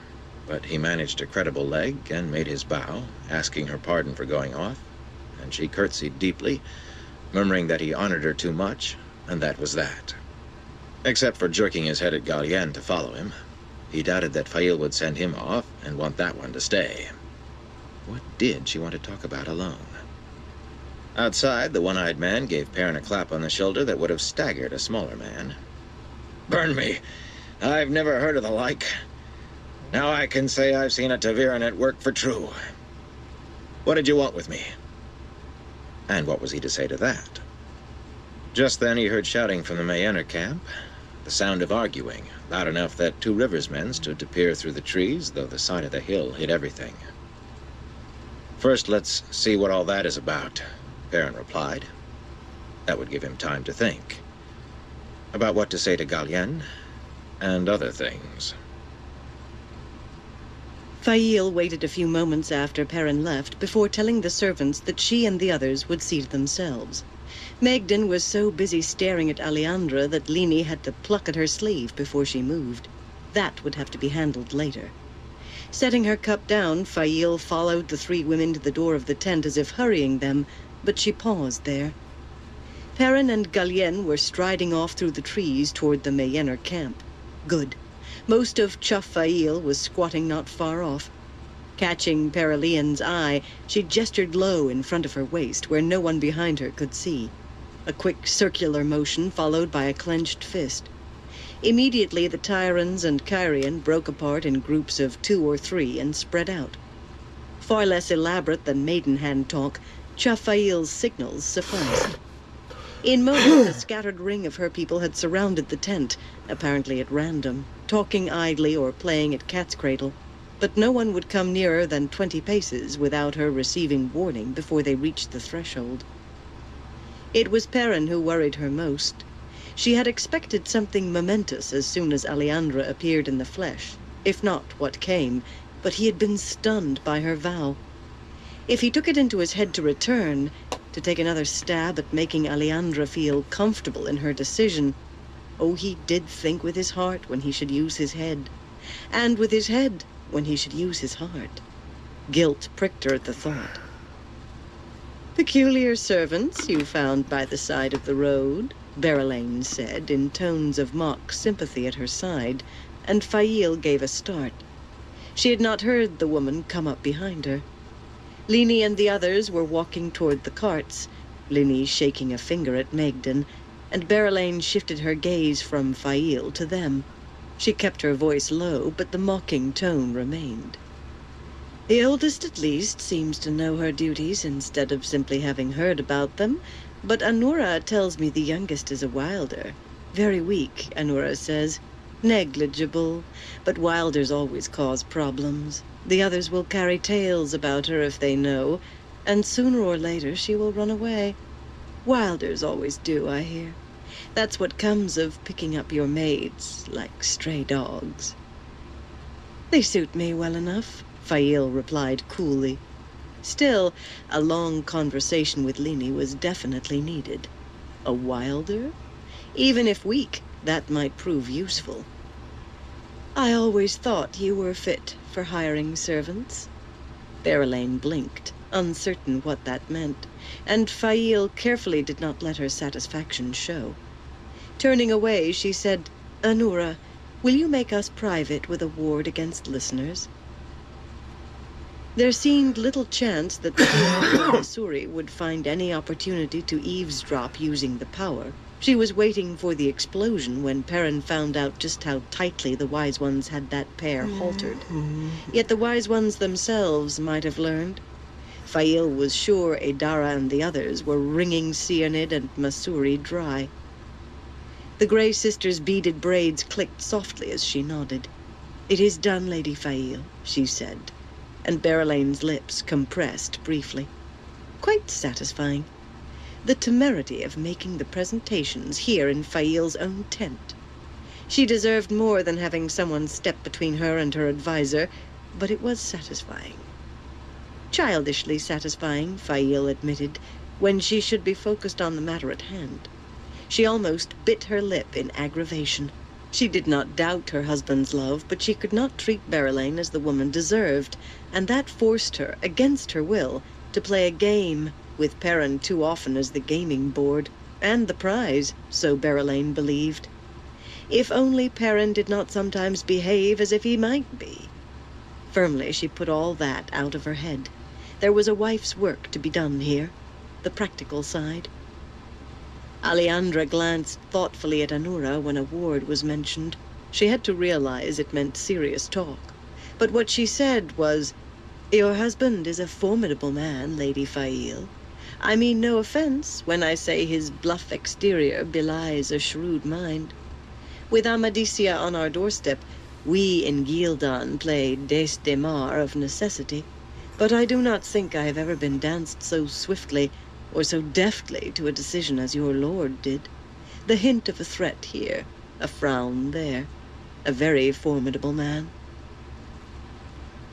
but he managed a credible leg and made his bow, asking her pardon for going off, and she curtsied deeply, murmuring that he honored her too much, and that was that. Except for jerking his head at Galien to follow him. He doubted that Fail would send him off and want that one to stay. What did she want to talk about alone? Outside, the one-eyed man gave Perrin a clap on the shoulder that would have staggered a smaller man. Burn me. I've never heard of the like. Now I can say I've seen a Taviran at work for true. What did you want with me? And what was he to say to that? Just then he heard shouting from the Mayenner camp, the sound of arguing, loud enough that 2 Rivers men stood to peer through the trees, though the side of the hill hid everything. First, let's see what all that is about, Perrin replied. That would give him time to think. About what to say to Galien, and other things. Fail waited a few moments after Perrin left before telling the servants that she and the others would see to themselves. Megden was so busy staring at Alejandra that Lini had to pluck at her sleeve before she moved. That would have to be handled later. Setting her cup down, Fail followed the 3 women to the door of the tent as if hurrying them, but she paused there. Perrin and Galien were striding off through the trees toward the Mayenner camp. Good. Most of Chuff Fail was squatting not far off. Catching Perilian's eye, she gestured low in front of her waist, where no one behind her could see. A quick circular motion followed by a clenched fist. Immediately the Tyrans and Kyrian broke apart in groups of 2 or 3 and spread out. Far less elaborate than Maidenhand talk, Chafail's signals sufficed. In moments, a scattered ring of her people had surrounded the tent, apparently at random, talking idly or playing at cat's cradle. But no one would come nearer than 20 paces without her receiving warning before they reached the threshold. It was Perrin who worried her most. She had expected something momentous as soon as Aleandra appeared in the flesh, if not what came, but he had been stunned by her vow. If he took it into his head to return, to take another stab at making Aleandra feel comfortable in her decision, oh, he did think with his heart when he should use his head, and with his head when he should use his heart. Guilt pricked her at the thought. "Peculiar servants you found by the side of the road," Berelaine said, in tones of mock sympathy at her side, and Fail gave a start. She had not heard the woman come up behind her. Lini and the others were walking toward the carts, Lini shaking a finger at Megden, and Berelaine shifted her gaze from Fail to them. She kept her voice low, but the mocking tone remained. "The oldest, at least, seems to know her duties instead of simply having heard about them, but Anura tells me the youngest is a wilder. Very weak, Anura says. Negligible, but wilders always cause problems. The others will carry tales about her if they know, and sooner or later she will run away. Wilders always do, I hear. That's what comes of picking up your maids, like stray dogs." "They suit me well enough," Fail replied coolly. Still, a long conversation with Lini was definitely needed. A wilder? Even if weak, that might prove useful. "I always thought you were fit for hiring servants." Berelaine blinked, uncertain what that meant, and Fail carefully did not let her satisfaction show. Turning away, she said, "Anura, will you make us private with a ward against listeners?" There seemed little chance that the Masuri would find any opportunity to eavesdrop using the power. She was waiting for the explosion when Perrin found out just how tightly the Wise Ones had that pair haltered. Yet the Wise Ones themselves might have learned. Fail was sure Adara and the others were wringing Cyanid and Masuri dry. The Grey Sister's beaded braids clicked softly as she nodded. "It is done, Lady Fail," she said, and Berelaine's lips compressed briefly. Quite satisfying. The temerity of making the presentations here in Fail's own tent. She deserved more than having someone step between her and her advisor, but it was satisfying. Childishly satisfying, Fail admitted, when she should be focused on the matter at hand. She almost bit her lip in aggravation. She did not doubt her husband's love, but she could not treat Berelaine as the woman deserved, and that forced her, against her will, to play a game with Perrin too often as the gaming board, and the prize, so Berelaine believed. If only Perrin did not sometimes behave as if he might be. Firmly she put all that out of her head. There was a wife's work to be done here, the practical side. Aleandra glanced thoughtfully at Anura when a ward was mentioned. She had to realize it meant serious talk. But what she said was, "Your husband is a formidable man, Lady Fail. I mean no offense when I say his bluff exterior belies a shrewd mind. With Amadisia on our doorstep, we in Gildan play Desdemar of necessity. But I do not think I have ever been danced so swiftly or so deftly to a decision as your lord did. The hint of a threat here, a frown there. A very formidable man."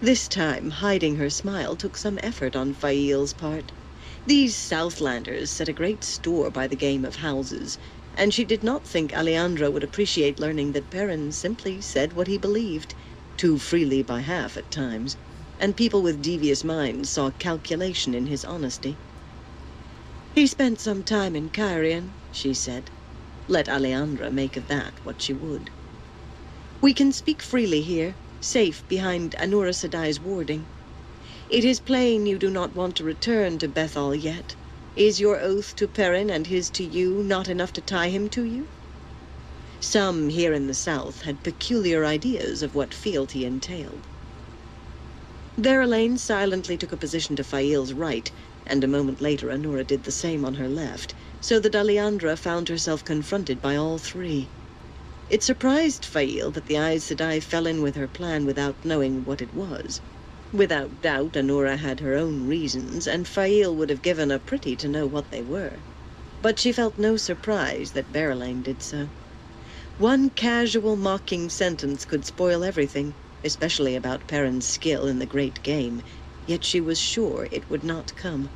This time, hiding her smile took some effort on Fail's part. These Southlanders set a great store by the game of houses, and she did not think Aleandra would appreciate learning that Perrin simply said what he believed, too freely by half at times, and people with devious minds saw calculation in his honesty. "He spent some time in Kyrian," she said. Let Aleandra make of that what she would. "We can speak freely here, safe behind Anura Sedai's warding. It is plain you do not want to return to Bethal yet. Is your oath to Perrin and his to you not enough to tie him to you?" Some here in the south had peculiar ideas of what fealty entailed. Verlaine silently took a position to Fail's right, and a moment later Anura did the same on her left, so that Aleandra found herself confronted by all three. It surprised Fail that the Aes Sedai fell in with her plan without knowing what it was. Without doubt, Anura had her own reasons, and Fail would have given a pretty to know what they were. But she felt no surprise that Verlaine did so. One casual mocking sentence could spoil everything, especially about Perrin's skill in the great game, yet she was sure it would not come.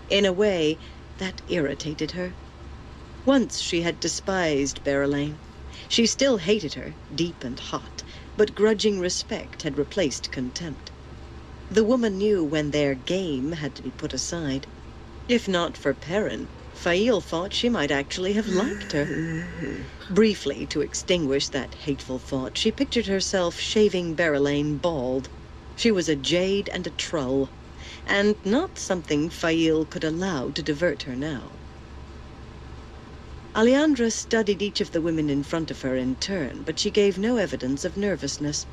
In a way, that irritated her. Once she had despised Verlaine. She still hated her, deep and hot, but grudging respect had replaced contempt. The woman knew when their game had to be put aside. If not for Perrin, Fail thought she might actually have liked her. Briefly, to extinguish that hateful thought, she pictured herself shaving Verlaine bald. She was a jade and a trull, and not something Fail could allow to divert her now. Aleandra studied each of the women in front of her in turn, but she gave no evidence of nervousness.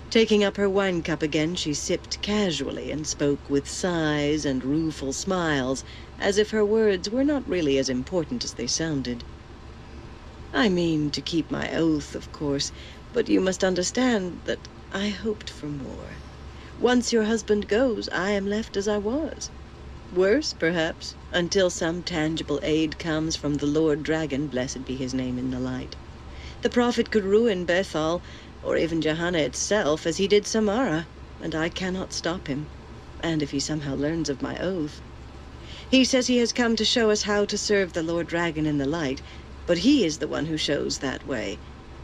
Taking up her wine cup again, she sipped casually and spoke with sighs and rueful smiles, as if her words were not really as important as they sounded. I mean to keep my oath, of course, but you must understand that I hoped for more. Once your husband goes, I am left as I was. Worse, perhaps, until some tangible aid comes from the Lord Dragon, blessed be his name in the light. The prophet could ruin Bethal, or even Johanna itself, as he did Samara, and I cannot stop him. And if he somehow learns of my oath. He says he has come to show us how to serve the Lord Dragon in the light, but he is the one who shows that way,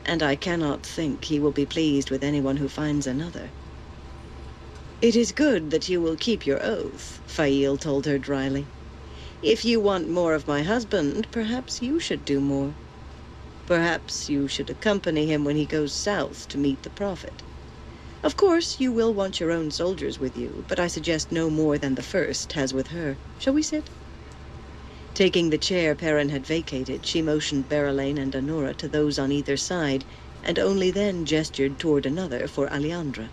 and I cannot think he will be pleased with anyone who finds another. It is good that you will keep your oath, Fail told her dryly. If you want more of my husband, perhaps you should do more. Perhaps you should accompany him when he goes south to meet the prophet. Of course, you will want your own soldiers with you, but I suggest no more than the first has with her. Shall we sit? Taking the chair Perrin had vacated, she motioned Verlaine and Anura to those on either side, and only then gestured toward another for Aleandra.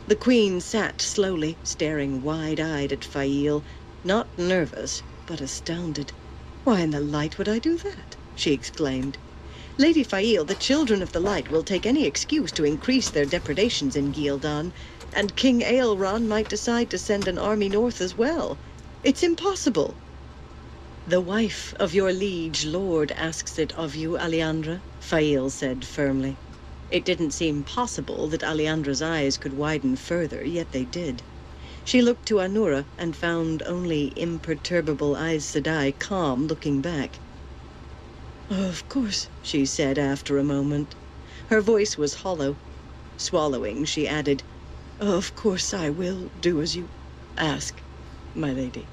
The queen sat slowly, staring wide-eyed at Fail, not nervous, but astounded. Why in the light would I do that? She exclaimed. Lady Fail, the children of the light will take any excuse to increase their depredations in Gildan, and King Aelron might decide to send an army north as well. It's impossible. The wife of your liege lord asks it of you, Aleandra, Fail said firmly. It didn't seem possible that Aleandra's eyes could widen further, yet they did. She looked to Anura and found only imperturbable Aes Sedai calm looking back. Of course, she said after a moment. Her voice was hollow. Swallowing, she added, Of course I will do as you ask, my lady.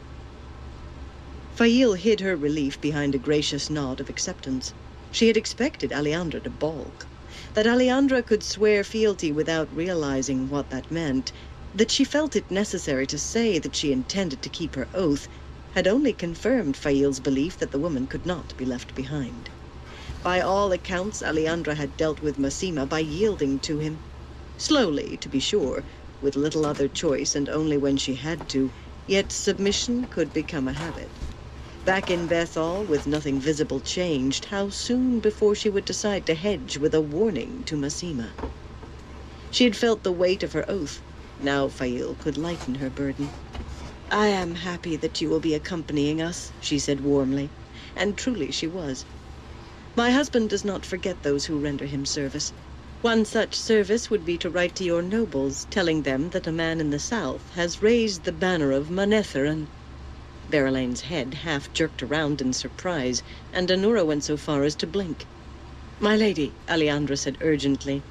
Fail hid her relief behind a gracious nod of acceptance. She had expected Aleandra to balk. That Aleandra could swear fealty without realizing what that meant, that she felt it necessary to say that she intended to keep her oath, had only confirmed Fail's belief that the woman could not be left behind. By all accounts, Aleandra had dealt with Massima by yielding to him. Slowly, to be sure, with little other choice and only when she had to, yet submission could become a habit. Back in Bethal, with nothing visible changed, how soon before she would decide to hedge with a warning to Massima? She had felt the weight of her oath. Now Fail could lighten her burden. I am happy that you will be accompanying us, she said warmly, and truly she was. My husband does not forget those who render him service. One such service would be to write to your nobles, telling them that a man in the south has raised the banner of Manether and... Verlaine's head half jerked around in surprise, and Anura went so far as to blink. My lady, Aleandra said urgently,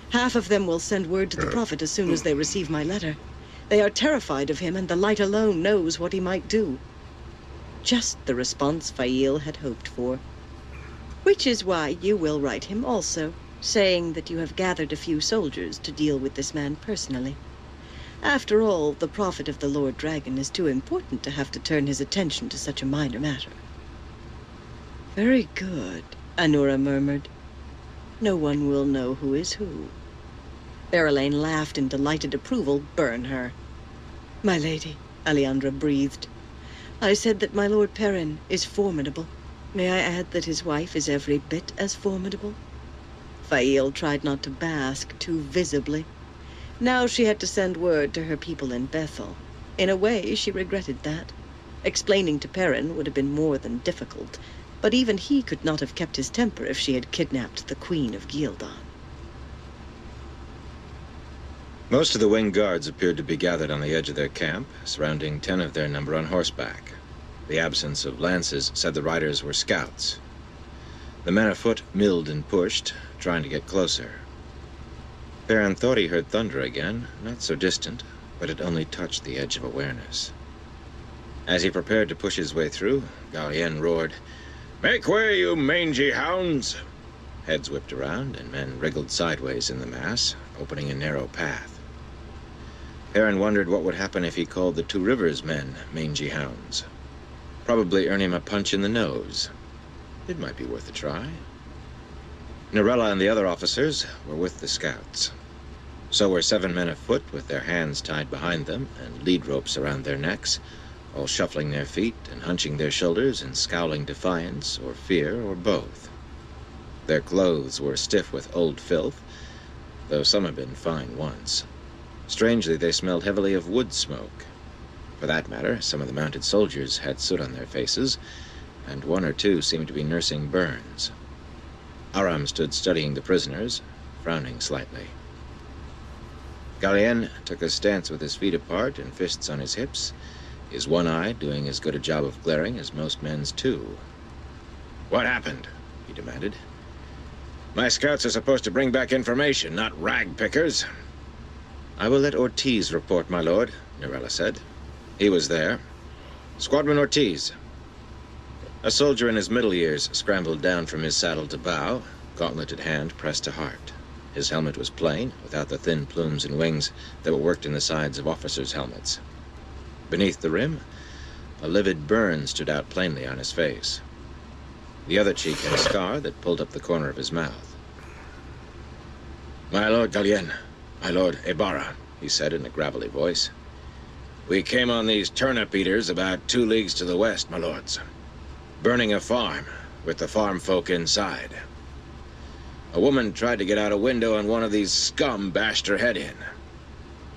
half of them will send word to the prophet as soon as they receive my letter. They are terrified of him, and the light alone knows what he might do. Just the response Fail had hoped for. Which is why you will write him also, saying that you have gathered a few soldiers to deal with this man personally. After all, the prophet of the Lord Dragon is too important to have to turn his attention to such a minor matter. Very good, Anura murmured. No one will know who is who. Berelaine laughed in delighted approval. Burn her. My lady, Aleandra breathed. I said that my Lord Perrin is formidable. May I add that his wife is every bit as formidable? Fail tried not to bask too visibly. Now she had to send word to her people in Bethel. In a way, she regretted that. Explaining to Perrin would have been more than difficult, but even he could not have kept his temper if she had kidnapped the Queen of Gildan. Most of the winged guards appeared to be gathered on the edge of their camp, surrounding 10 of their number on horseback. The absence of lances said the riders were scouts. The men afoot milled and pushed, trying to get closer. Perrin thought he heard thunder again, not so distant, but it only touched the edge of awareness. As he prepared to push his way through, Galien roared, "Make way, you mangy hounds!" Heads whipped around, and men wriggled sideways in the mass, opening a narrow path. Perrin wondered what would happen if he called the Two Rivers men mangy hounds. Probably earn him a punch in the nose. It might be worth a try. Norella and the other officers were with the scouts. So were 7 men afoot with their hands tied behind them and lead ropes around their necks, all shuffling their feet and hunching their shoulders and scowling defiance or fear or both. Their clothes were stiff with old filth, though some had been fine once. Strangely, they smelled heavily of wood smoke. For that matter, some of the mounted soldiers had soot on their faces, and 1 or 2 seemed to be nursing burns. Aram stood studying the prisoners, frowning slightly. Galien took a stance with his feet apart and fists on his hips, his one eye doing as good a job of glaring as most men's 2. "What happened?" he demanded. "My scouts are supposed to bring back information, not rag pickers." "I will let Ortiz report, my lord," Norella said. "He was there. Squadron Ortiz." A soldier in his middle years scrambled down from his saddle to bow, gauntleted hand pressed to heart. His helmet was plain, without the thin plumes and wings that were worked in the sides of officers' helmets. Beneath the rim, a livid burn stood out plainly on his face. The other cheek had a scar that pulled up the corner of his mouth. "My lord Galien, my lord Ibarra," he said in a gravelly voice. "We came on these turnip-eaters about 2 leagues to the west, my lords. Burning a farm, with the farm folk inside. A woman tried to get out a window and one of these scum bashed her head in.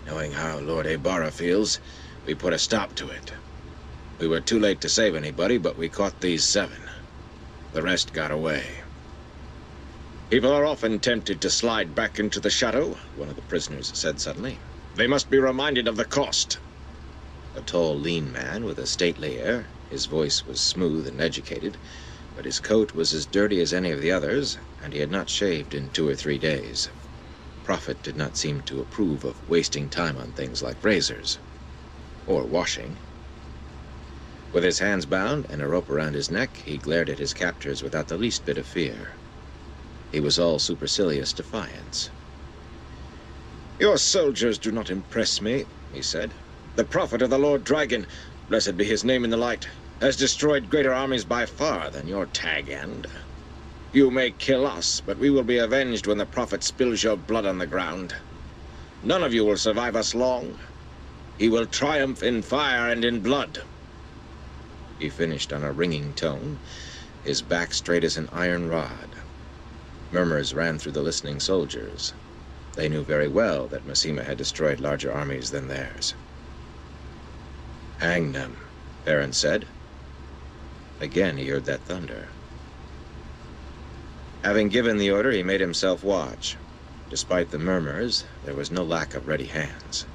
Knowing how Lord Ibarra feels, we put a stop to it. We were too late to save anybody, but we caught these 7. The rest got away." "People are often tempted to slide back into the shadow," one of the prisoners said suddenly. "They must be reminded of the cost." A tall, lean man with a stately air. His voice was smooth and educated, but his coat was as dirty as any of the others, and he had not shaved in 2 or 3 days. Prophet did not seem to approve of wasting time on things like razors. Or washing. With his hands bound and a rope around his neck, he glared at his captors without the least bit of fear. He was all supercilious defiance. "Your soldiers do not impress me," he said. "The prophet of the Lord Dragon, blessed be his name in the light, has destroyed greater armies by far than your tag end. You may kill us, but we will be avenged when the prophet spills your blood on the ground. None of you will survive us long. He will triumph in fire and in blood." He finished on a ringing tone, his back straight as an iron rod. Murmurs ran through the listening soldiers. They knew very well that Massima had destroyed larger armies than theirs. "Hang them," Perrin said. Again he heard that thunder. Having given the order, he made himself watch. Despite the murmurs, there was no lack of ready hands.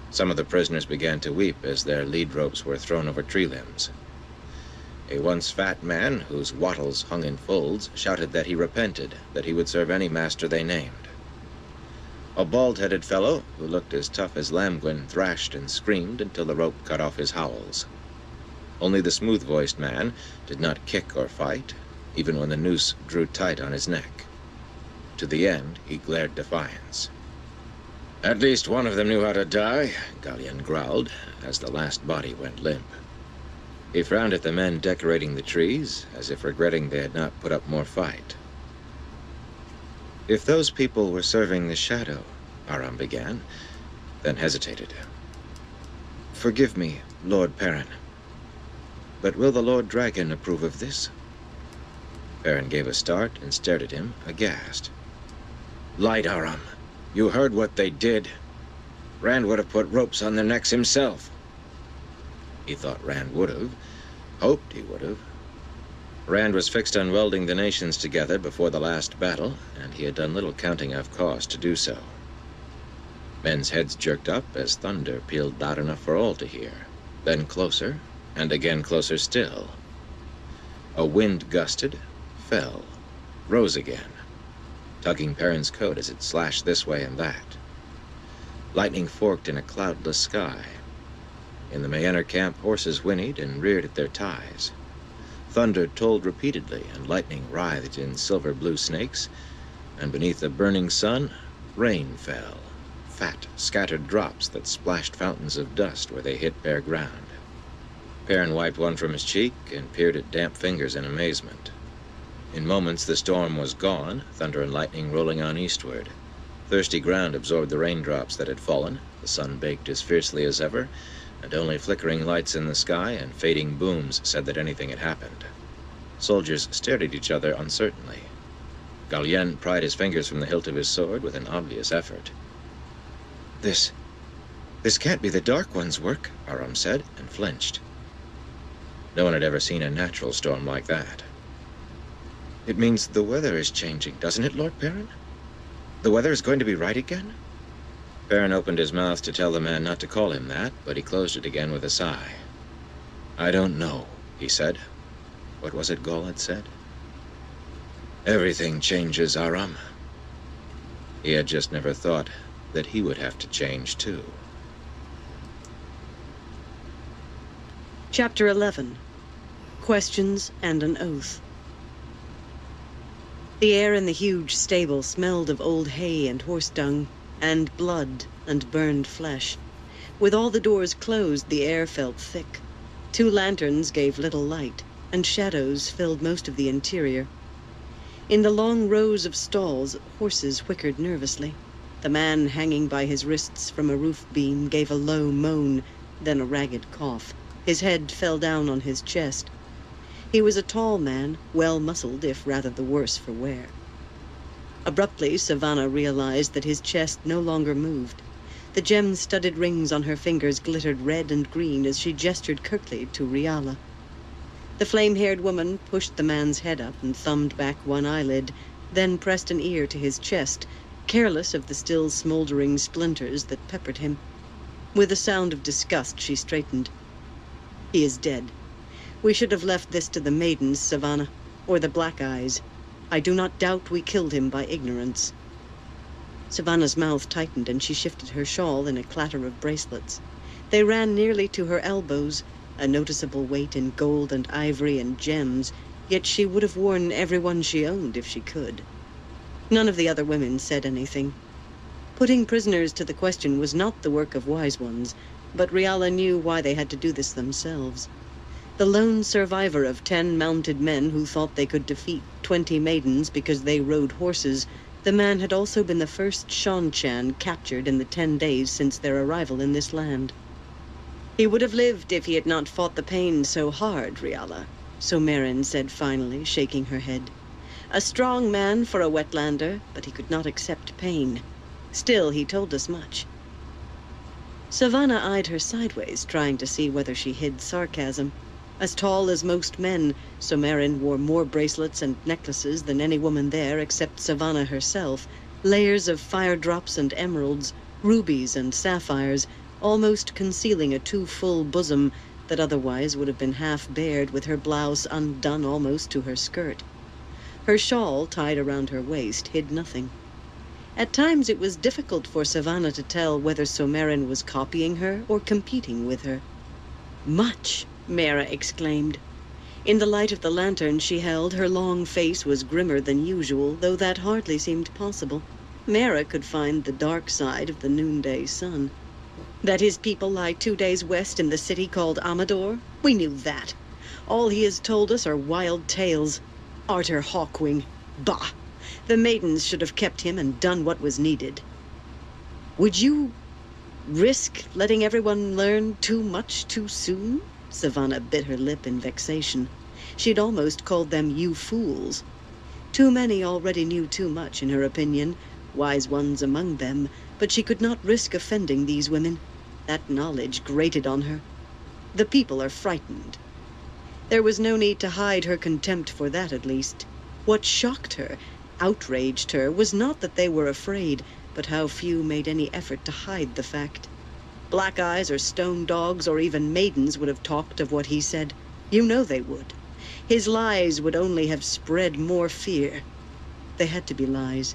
Some of the prisoners began to weep as their lead ropes were thrown over tree limbs. A once fat man, whose wattles hung in folds, shouted that he repented, that he would serve any master they named. A bald-headed fellow, who looked as tough as Lamgwin, thrashed and screamed until the rope cut off his howls. Only the smooth-voiced man did not kick or fight, even when the noose drew tight on his neck. To the end, he glared defiance. "At least one of them knew how to die," Galien growled, as the last body went limp. He frowned at the men decorating the trees, as if regretting they had not put up more fight. If those people were serving the shadow, Aram began, then hesitated. Forgive me, Lord Perrin, but will the Lord Dragon approve of this? Perrin gave a start and stared at him, aghast. Light, Aram. You heard what they did. Rand would have put ropes on their necks himself. He thought Rand would have, hoped he would have. Rand was fixed on welding the nations together before the last battle, and he had done little counting of cost to do so. Men's heads jerked up as thunder pealed loud enough for all to hear, then closer, and again closer still. A wind gusted, fell, rose again, tugging Perrin's coat as it slashed this way and that. Lightning forked in a cloudless sky. In the Mayenner camp, horses whinnied and reared at their ties. Thunder tolled repeatedly, and lightning writhed in silver-blue snakes, and beneath the burning sun, rain fell, fat, scattered drops that splashed fountains of dust where they hit bare ground. Perrin wiped one from his cheek and peered at damp fingers in amazement. In moments, the storm was gone, thunder and lightning rolling on eastward. Thirsty ground absorbed the raindrops that had fallen, the sun baked as fiercely as ever, and only flickering lights in the sky and fading booms said that anything had happened. Soldiers stared at each other uncertainly. Galien pried his fingers from the hilt of his sword with an obvious effort. This can't be the Dark One's work, Aram said, and flinched. No one had ever seen a natural storm like that. It means the weather is changing, doesn't it, Lord Perrin? The weather is going to be right again? Perrin opened his mouth to tell the man not to call him that, but he closed it again with a sigh. I don't know, he said. What was it Gaul had said? Everything changes, Aram. He had just never thought that he would have to change, too. Chapter 11. Questions and an Oath. The air in the huge stable smelled of old hay and horse dung, and blood and burned flesh. With all the doors closed, the air felt thick. 2 lanterns gave little light, and shadows filled most of the interior. In the long rows of stalls, horses whickered nervously. The man hanging by his wrists from a roof beam gave a low moan, then a ragged cough. His head fell down on his chest. He was a tall man, well-muscled, if rather the worse for wear. Abruptly, Savannah realized that his chest no longer moved. The gem-studded rings on her fingers glittered red and green as she gestured curtly to Riala. The flame-haired woman pushed the man's head up and thumbed back one eyelid, then pressed an ear to his chest, careless of the still smoldering splinters that peppered him. With a sound of disgust, she straightened. He is dead. We should have left this to the maidens, Savannah, or the Black Eyes. I do not doubt we killed him by ignorance. Savannah's mouth tightened and she shifted her shawl in a clatter of bracelets. They ran nearly to her elbows, a noticeable weight in gold and ivory and gems, yet she would have worn every one she owned if she could. None of the other women said anything. Putting prisoners to the question was not the work of wise ones, but Riala knew why they had to do this themselves. The lone survivor of 10 mounted men who thought they could defeat 20 maidens because they rode horses, the man had also been the first Shan-Chan captured in the 10 days since their arrival in this land. He would have lived if he had not fought the pain so hard, Riala, so Merrin said finally, shaking her head. A strong man for a wetlander, but he could not accept pain. Still, he told us much. Savannah eyed her sideways, trying to see whether she hid sarcasm. As tall as most men, Somerin wore more bracelets and necklaces than any woman there except Savannah herself, layers of fire drops and emeralds, rubies and sapphires, almost concealing a too full bosom that otherwise would have been half bared with her blouse undone almost to her skirt. Her shawl, tied around her waist, hid nothing. At times it was difficult for Savannah to tell whether Somerin was copying her or competing with her. Much! Mera exclaimed. In the light of the lantern she held, her long face was grimmer than usual, though that hardly seemed possible. Mera could find the dark side of the noonday sun. That his people lie 2 days west in the city called Amador? We knew that. All he has told us are wild tales. Arthur Hawkwing. Bah! The maidens should have kept him and done what was needed. Would you risk letting everyone learn too much too soon? Savannah bit her lip in vexation. She'd almost called them you fools. Too many already knew too much, in her opinion, wise ones among them, but she could not risk offending these women. That knowledge grated on her. The people are frightened. There was no need to hide her contempt for that, at least. What shocked her, outraged her, was not that they were afraid, but how few made any effort to hide the fact. Black Eyes or Stone Dogs or even maidens would have talked of what he said. You know they would. His lies would only have spread more fear. They had to be lies.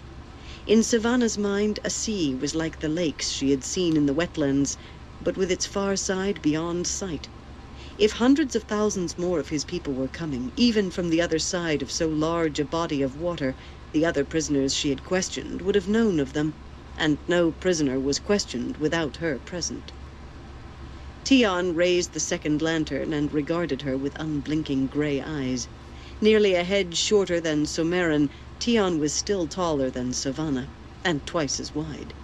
In Savannah's mind, a sea was like the lakes she had seen in the wetlands, but with its far side beyond sight. If hundreds of thousands more of his people were coming, even from the other side of so large a body of water, the other prisoners she had questioned would have known of them, and no prisoner was questioned without her present. Tion raised the second lantern and regarded her with unblinking gray eyes. Nearly a head shorter than Somerin, Tion was still taller than Savannah, and twice as wide.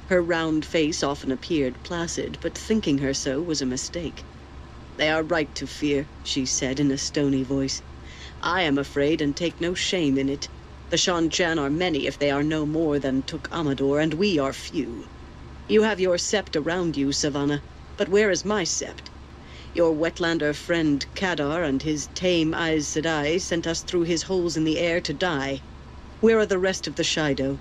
Her round face often appeared placid, but thinking her so was a mistake. "They are right to fear," she said in a stony voice. "I am afraid and take no shame in it. The Shan-Chan are many if they are no more than Tuk Amador, and we are few. You have your sept around you, Savannah, but where is my sept? Your wetlander friend Kadar and his tame Aes Sedai sent us through his holes in the air to die. Where are the rest of the Shido?"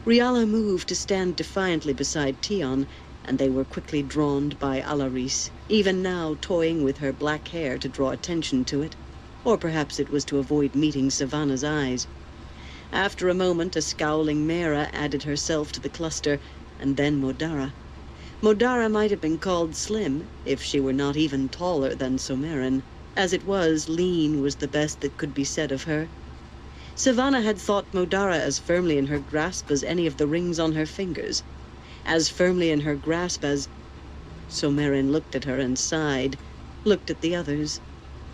Riala moved to stand defiantly beside Tion, and they were quickly drawn by Alaris, even now toying with her black hair to draw attention to it. Or perhaps it was to avoid meeting Savannah's eyes. After a moment, a scowling Mera added herself to the cluster, and then Modara. Modara might have been called slim, if she were not even taller than Somerin. As it was, lean was the best that could be said of her. Savannah had thought Modara as firmly in her grasp as any of the rings on her fingers. As firmly in her grasp as... Somerin looked at her and sighed, looked at the others.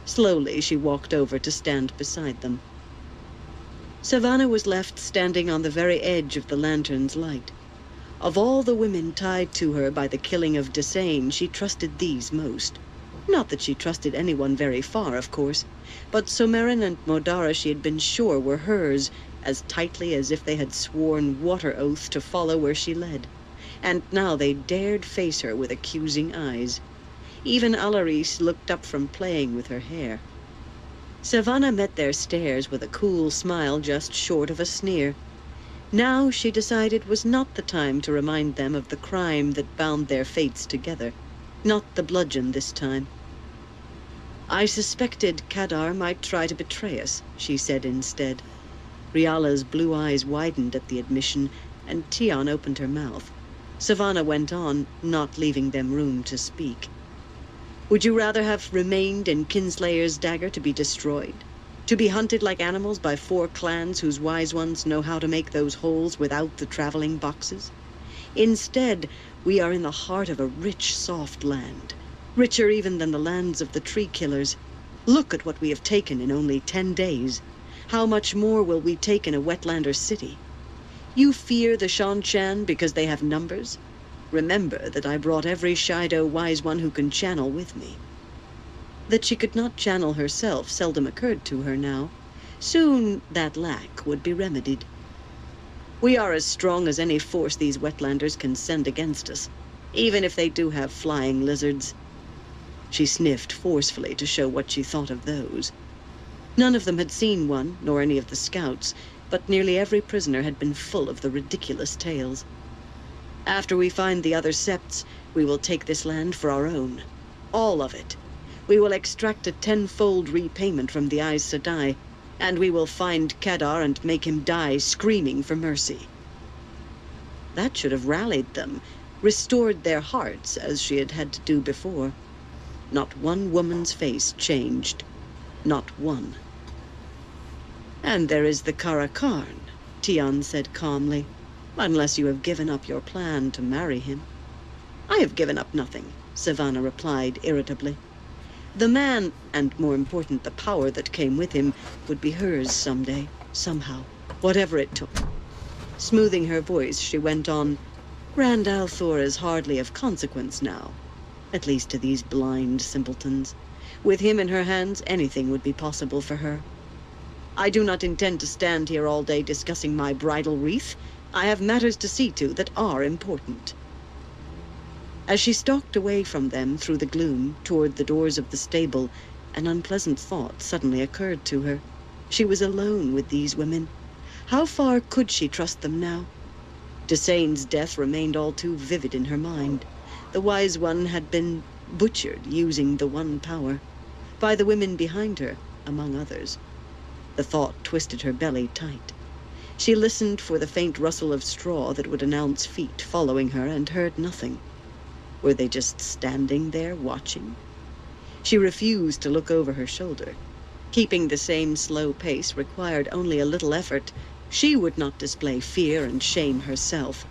Slowly she walked over to stand beside them. Savannah was left standing on the very edge of the lantern's light. Of all the women tied to her by the killing of Desane, she trusted these most. Not that she trusted anyone very far, of course, but Somerin and Modara she had been sure were hers, as tightly as if they had sworn water oath to follow where she led. And now they dared face her with accusing eyes. Even Alaris looked up from playing with her hair. Savannah met their stares with a cool smile just short of a sneer. Now, she decided, was not the time to remind them of the crime that bound their fates together. Not the bludgeon this time. "I suspected Kadar might try to betray us," she said instead. Riala's blue eyes widened at the admission, and Tion opened her mouth. Savannah went on, not leaving them room to speak. "Would you rather have remained in Kinslayer's dagger to be destroyed? To be hunted like animals by 4 clans whose wise ones know how to make those holes without the traveling boxes? Instead, we are in the heart of a rich, soft land. Richer even than the lands of the tree killers. Look at what we have taken in only 10 days. How much more will we take in a wetlander city? You fear the Shan-Chan because they have numbers? Remember that I brought every Shido wise one who can channel with me." That she could not channel herself seldom occurred to her now. Soon that lack would be remedied. "We are as strong as any force these wetlanders can send against us, even if they do have flying lizards." She sniffed forcefully to show what she thought of those. None of them had seen one, nor any of the scouts, but nearly every prisoner had been full of the ridiculous tales. "After we find the other septs, we will take this land for our own. All of it. We will extract a 10-fold repayment from the Aes Sedai, and we will find Kadar and make him die screaming for mercy." That should have rallied them, restored their hearts, as she had had to do before. Not one woman's face changed. Not one. "And there is the Karakarn," Tion said calmly, "unless you have given up your plan to marry him." "I have given up nothing," Savannah replied irritably. The man, and more important, the power that came with him, would be hers someday, somehow, whatever it took. Smoothing her voice, she went on, Rand al'Thor is hardly of consequence now, at least to these blind simpletons. With him in her hands, anything would be possible for her. I do not intend to stand here all day discussing my bridal wreath. I have matters to see to that are important. As she stalked away from them through the gloom toward the doors of the stable, an unpleasant thought suddenly occurred to her. She was alone with these women. How far could she trust them now? Desane's death remained all too vivid in her mind. The Wise One had been butchered using the One power, by the women behind her, among others. The thought twisted her belly tight. She listened for the faint rustle of straw that would announce feet following her and heard nothing. Were they just standing there, watching? She refused to look over her shoulder. Keeping the same slow pace required only a little effort. She would not display fear and shame herself.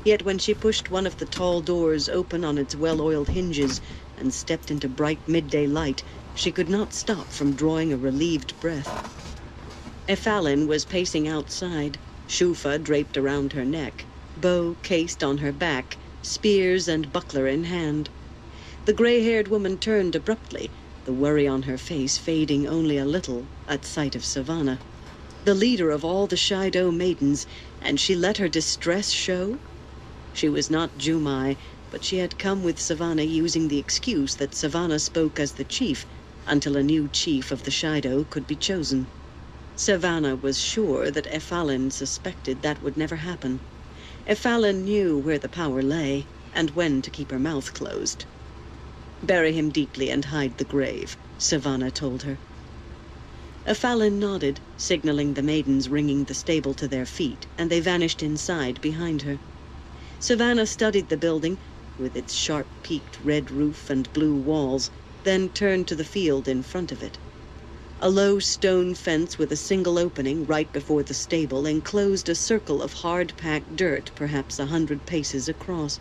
Yet when she pushed one of the tall doors open on its well-oiled hinges and stepped into bright midday light, she could not stop from drawing a relieved breath. Effalin was pacing outside, Shufa draped around her neck, bow cased on her back, spears and buckler in hand. The gray-haired woman turned abruptly, the worry on her face fading only a little at sight of Savannah, the leader of all the Shido maidens, and she let her distress show? She was not Jumai, but she had come with Savannah using the excuse that Savannah spoke as the chief, until a new chief of the Shido could be chosen. Savannah was sure that Effalin suspected that would never happen. Effalin knew where the power lay, and when to keep her mouth closed. Bury him deeply and hide the grave, Savannah told her. Effalin nodded, signaling the maidens ringing the stable to their feet, and they vanished inside behind her. Savannah studied the building, with its sharp-peaked red roof and blue walls, then turned to the field in front of it. A low stone fence with a single opening right before the stable enclosed a circle of hard-packed dirt perhaps 100 paces across.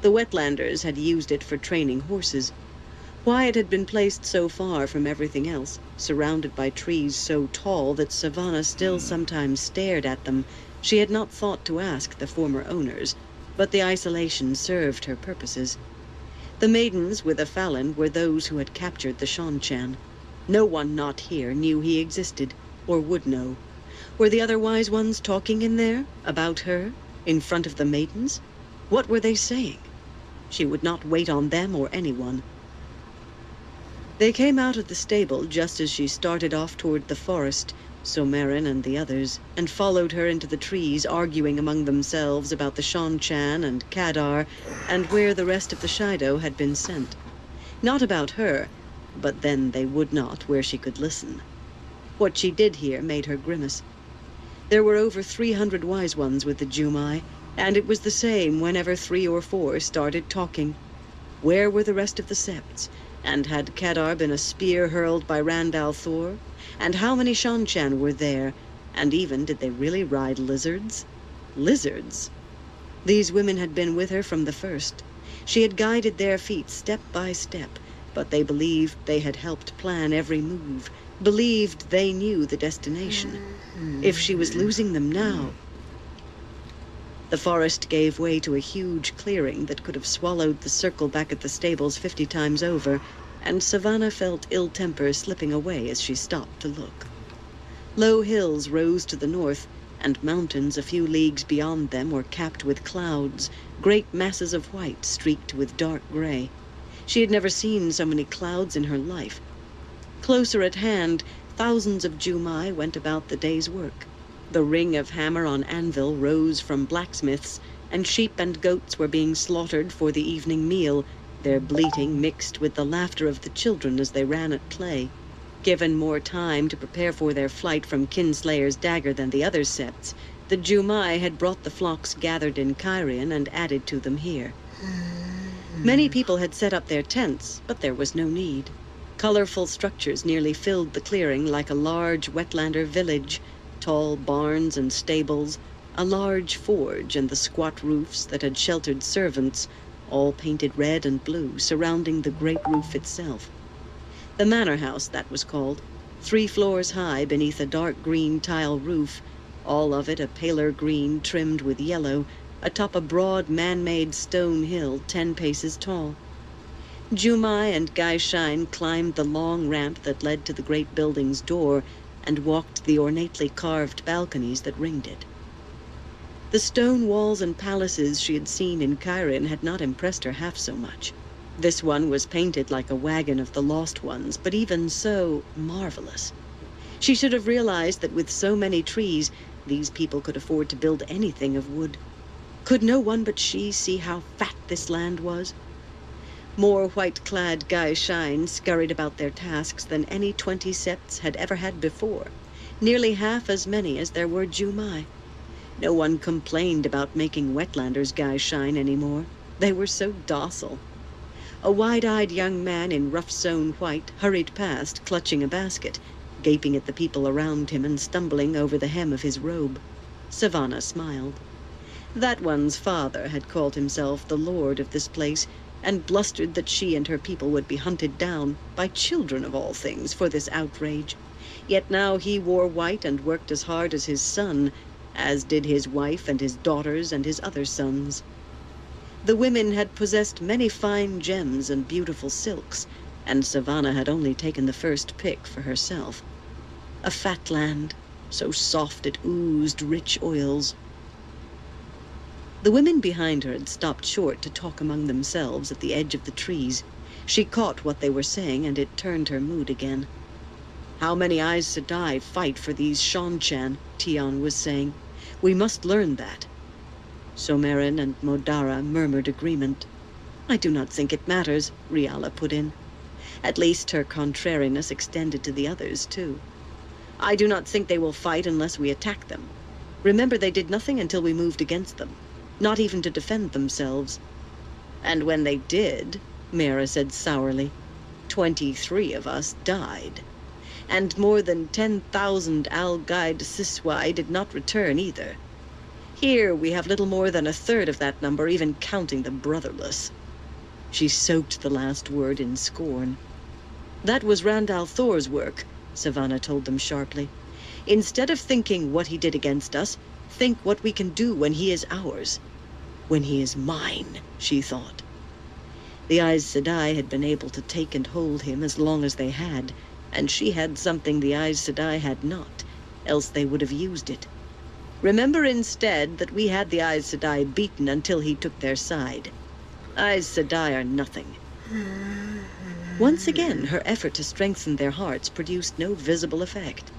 The wetlanders had used it for training horses. Why it had been placed so far from everything else, surrounded by trees so tall that Savannah still sometimes stared at them, she had not thought to ask the former owners, but the isolation served her purposes. The maidens with Effalin were those who had captured the Shanchan. No one not here knew he existed, or would know. Were the other Wise Ones talking in there, about her, in front of the maidens? What were they saying? She would not wait on them or anyone. They came out of the stable just as she started off toward the forest, Somerin and the others, and followed her into the trees, arguing among themselves about the Shanchan and Kadar, and where the rest of the Shido had been sent. Not about her, but then they would not where she could listen. What she did hear made her grimace. There were over 300 Wise Ones with the Jumai, and it was the same whenever 3 or 4 started talking. Where were the rest of the septs? And had Kadar been a spear hurled by Rand al'Thor? And how many Shanchan were there? And even, did they really ride lizards? Lizards? These women had been with her from the first. She had guided their feet step by step, but they believed they had helped plan every move, believed they knew the destination. If she was losing them now... The forest gave way to a huge clearing that could have swallowed the circle back at the stables 50 times over, and Savannah felt ill temper slipping away as she stopped to look. Low hills rose to the north, and mountains a few leagues beyond them were capped with clouds, great masses of white streaked with dark gray. She had never seen so many clouds in her life. Closer at hand, thousands of Jumai went about the day's work. The ring of hammer on anvil rose from blacksmiths, and sheep and goats were being slaughtered for the evening meal, their bleating mixed with the laughter of the children as they ran at play. Given more time to prepare for their flight from Kinslayer's dagger than the other septs, the Jumai had brought the flocks gathered in Kyrian and added to them here. Many people had set up their tents, but there was no need. Colorful structures nearly filled the clearing like a large wetlander village, tall barns and stables, a large forge and the squat roofs that had sheltered servants, all painted red and blue, surrounding the great roof itself. The manor house, that was called, 3 floors high beneath a dark green tile roof, all of it a paler green trimmed with yellow, atop a broad man-made stone hill 10 paces tall. Jumai and Gai Shine climbed the long ramp that led to the great building's door and walked the ornately carved balconies that ringed it. The stone walls and palaces she had seen in Kairin had not impressed her half so much. This one was painted like a wagon of the lost ones, but even so, marvelous. She should have realized that with so many trees, these people could afford to build anything of wood. Could no one but she see how fat this land was? More white-clad Gai Shine scurried about their tasks than any 20 septs had ever had before, nearly half as many as there were Jumai. No one complained about making wetlanders Gai Shine anymore. They were so docile. A wide-eyed young man in rough-sewn white hurried past, clutching a basket, gaping at the people around him and stumbling over the hem of his robe. Savannah smiled. That one's father had called himself the lord of this place, and blustered that she and her people would be hunted down, by children of all things, for this outrage. Yet now he wore white and worked as hard as his son, as did his wife and his daughters and his other sons. The women had possessed many fine gems and beautiful silks, and Savannah had only taken the first pick for herself. A fat land, so soft it oozed rich oils. The women behind her had stopped short to talk among themselves at the edge of the trees. She caught what they were saying, and it turned her mood again. "How many Aes Sedai fight for these Shanchan?" Tion was saying. "We must learn that." Somerin and Modara murmured agreement. "I do not think it matters," Riala put in. At least her contrariness extended to the others, too. "I do not think they will fight unless we attack them. Remember, they did nothing until we moved against them. Not even to defend themselves. And when they did," Mera said sourly, 23 of us died. And more than 10,000 Al-Gaid Siswai did not return either. Here we have little more than 1/3 of that number, even counting the brotherless." She soaked the last word in scorn. "That was Randall Thor's work," Savannah told them sharply. "Instead of thinking what he did against us, think what we can do when he is ours. When he is mine," she thought. The Aes Sedai had been able to take and hold him as long as they had, and she had something the Aes Sedai had not, else they would have used it. "Remember instead that we had the Aes Sedai beaten until he took their side. Aes Sedai are nothing." Once again, her effort to strengthen their hearts produced no visible effect.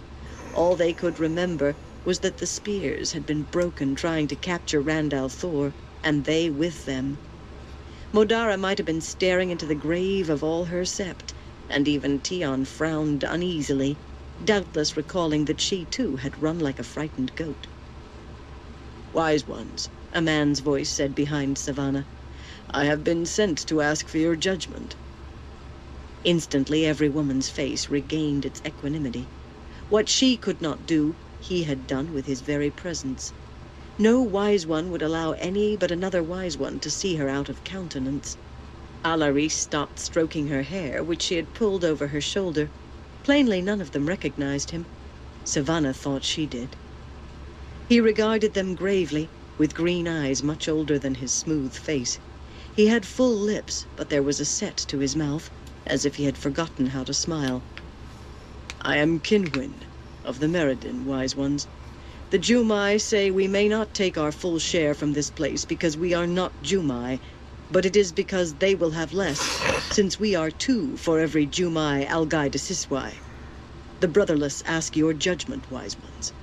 All they could remember was that the spears had been broken trying to capture Randall Thor, and they with them. Modara might have been staring into the grave of all her sept, and even Tion frowned uneasily, doubtless recalling that she too had run like a frightened goat. "Wise ones," a man's voice said behind Savannah, "I have been sent to ask for your judgment." Instantly every woman's face regained its equanimity. What she could not do, he had done with his very presence. No wise one would allow any but another wise one to see her out of countenance. Alaris stopped stroking her hair, which she had pulled over her shoulder. Plainly none of them recognized him. Savannah thought she did. He regarded them gravely, with green eyes much older than his smooth face. He had full lips, but there was a set to his mouth, as if he had forgotten how to smile. "I am Kinwin, of the Meridin, wise ones. The Jumai say we may not take our full share from this place because we are not Jumai, but it is because they will have less, since we are 2 for every Jumai Al-Gaid Siswai. The brotherless ask your judgment, wise ones."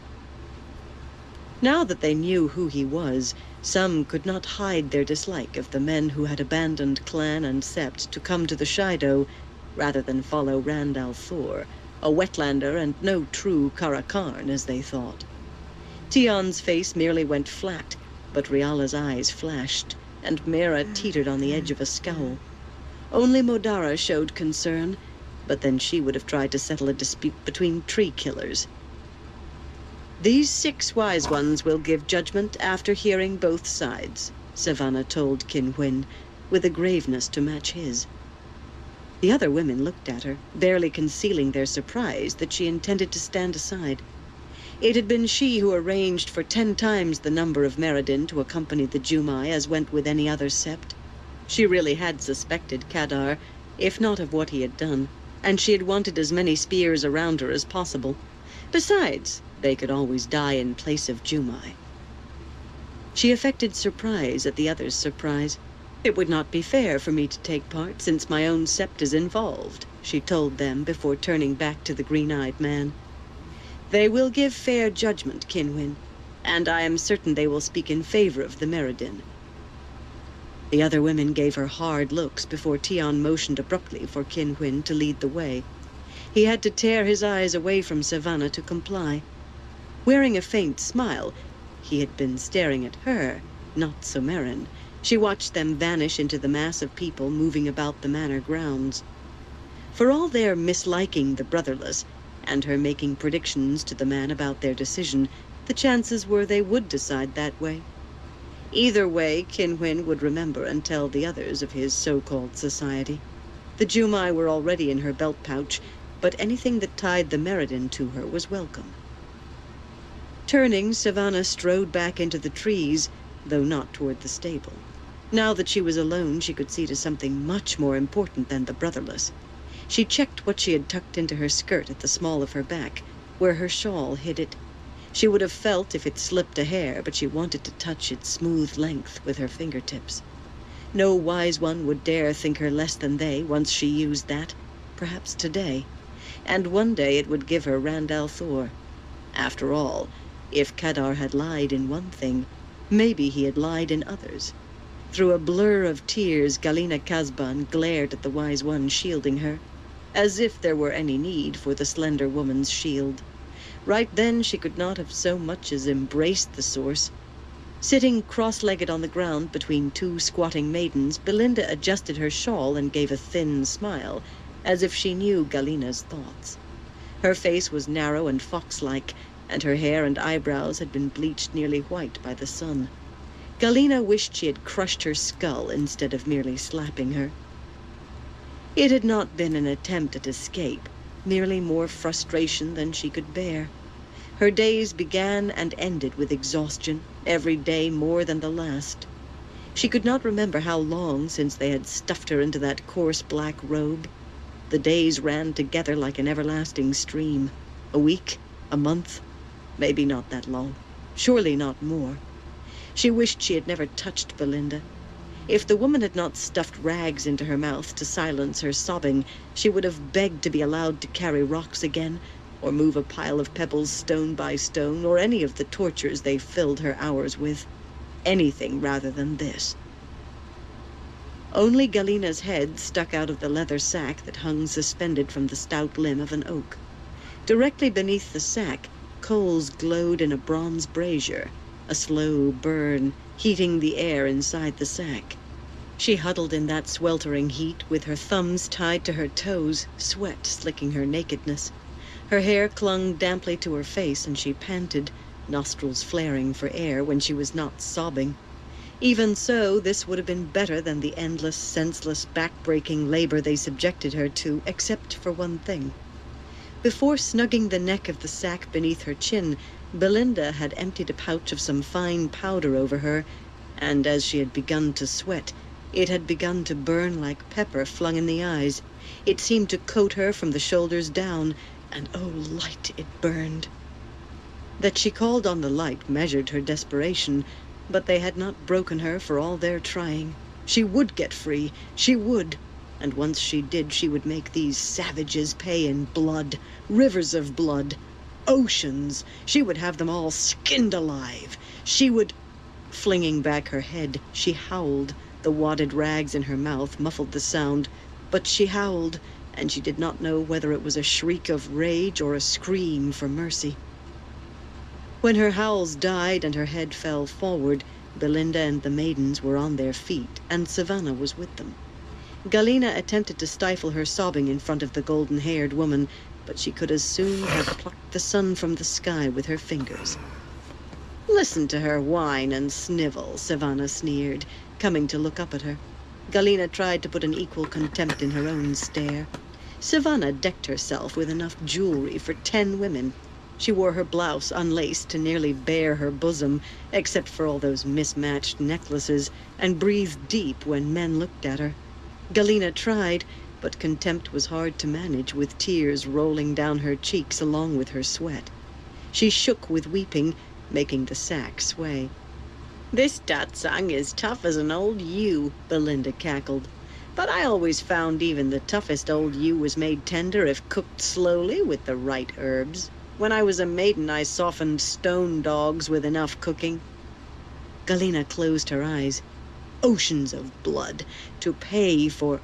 Now that they knew who he was, some could not hide their dislike of the men who had abandoned clan and sept to come to the Shido, rather than follow Randall Thor, a wetlander and no true Karakarn, as they thought. Tion's face merely went flat, but Riala's eyes flashed, and Mera teetered on the edge of a scowl. Only Modara showed concern, but then she would have tried to settle a dispute between tree killers. "These 6 wise ones will give judgment after hearing both sides," Savannah told Kinwin, with a graveness to match his. The other women looked at her, barely concealing their surprise that she intended to stand aside. It had been she who arranged for 10 times the number of Meriden to accompany the Jumai as went with any other sept. She really had suspected Kadar, if not of what he had done, and she had wanted as many spears around her as possible. Besides, they could always die in place of Jumai. She affected surprise at the others' surprise. "It would not be fair for me to take part, since my own sept is involved," she told them before turning back to the green-eyed man. "They will give fair judgment, Kinwin, and I am certain they will speak in favor of the Meriden." The other women gave her hard looks before Tion motioned abruptly for Kinwin to lead the way. He had to tear his eyes away from Savannah to comply. Wearing a faint smile, he had been staring at her, not Somerin. She watched them vanish into the mass of people moving about the manor grounds. For all their misliking the brotherless, and her making predictions to the man about their decision, the chances were they would decide that way. Either way, Kinwin would remember and tell the others of his so-called society. The Jumai were already in her belt pouch, but anything that tied the Meriden to her was welcome. Turning, Savannah strode back into the trees, though not toward the stable. Now that she was alone, she could see to something much more important than the brotherless. She checked what she had tucked into her skirt at the small of her back, where her shawl hid it. She would have felt if it slipped a hair, but she wanted to touch its smooth length with her fingertips. No wise one would dare think her less than they once she used that, perhaps today. And one day it would give her Randall Thor. After all, if Kadar had lied in one thing, maybe he had lied in others. Through a blur of tears, Galina Kazban glared at the wise one shielding her, as if there were any need for the slender woman's shield. Right then she could not have so much as embraced the source. Sitting cross-legged on the ground between 2 squatting maidens, Belinda adjusted her shawl and gave a thin smile, as if she knew Galina's thoughts. Her face was narrow and fox-like, and her hair and eyebrows had been bleached nearly white by the sun. Galina wished she had crushed her skull instead of merely slapping her. It had not been an attempt at escape, merely more frustration than she could bear. Her days began and ended with exhaustion, every day more than the last. She could not remember how long since they had stuffed her into that coarse black robe. The days ran together like an everlasting stream. A week, a month, maybe not that long, surely not more. She wished she had never touched Belinda. If the woman had not stuffed rags into her mouth to silence her sobbing, she would have begged to be allowed to carry rocks again, or move a pile of pebbles stone by stone, or any of the tortures they filled her hours with. Anything rather than this. Only Galina's head stuck out of the leather sack that hung suspended from the stout limb of an oak. Directly beneath the sack, coals glowed in a bronze brazier, a slow burn, heating the air inside the sack. She huddled in that sweltering heat, with her thumbs tied to her toes, sweat slicking her nakedness. Her hair clung damply to her face, and she panted, nostrils flaring for air when she was not sobbing. Even so, this would have been better than the endless, senseless, back-breaking labor they subjected her to, except for one thing. Before snugging the neck of the sack beneath her chin, Belinda had emptied a pouch of some fine powder over her, and as she had begun to sweat, it had begun to burn like pepper flung in the eyes. It seemed to coat her from the shoulders down, and oh, light it burned. That she called on the light measured her desperation, but they had not broken her for all their trying. She would get free, she would, and once she did, she would make these savages pay in blood, rivers of blood, oceans. She would have them all skinned alive. She would... Flinging back her head, she howled. The wadded rags in her mouth muffled the sound, but she howled, and she did not know whether it was a shriek of rage or a scream for mercy. When her howls died and her head fell forward, Belinda and the maidens were on their feet, and Savannah was with them. Galina attempted to stifle her sobbing in front of the golden-haired woman, but she could as soon have plucked the sun from the sky with her fingers. "Listen to her whine and snivel," Savannah sneered, coming to look up at her. Galena tried to put an equal contempt in her own stare. Savannah decked herself with enough jewelry for 10 women. She wore her blouse unlaced to nearly bare her bosom, except for all those mismatched necklaces, and breathed deep when men looked at her. Galena tried, but contempt was hard to manage, with tears rolling down her cheeks along with her sweat. She shook with weeping, making the sack sway. "This Datsang is tough as an old ewe," Belinda cackled. "But I always found even the toughest old ewe was made tender if cooked slowly with the right herbs. When I was a maiden, I softened stone dogs with enough cooking." Galena closed her eyes. Oceans of blood, to pay for...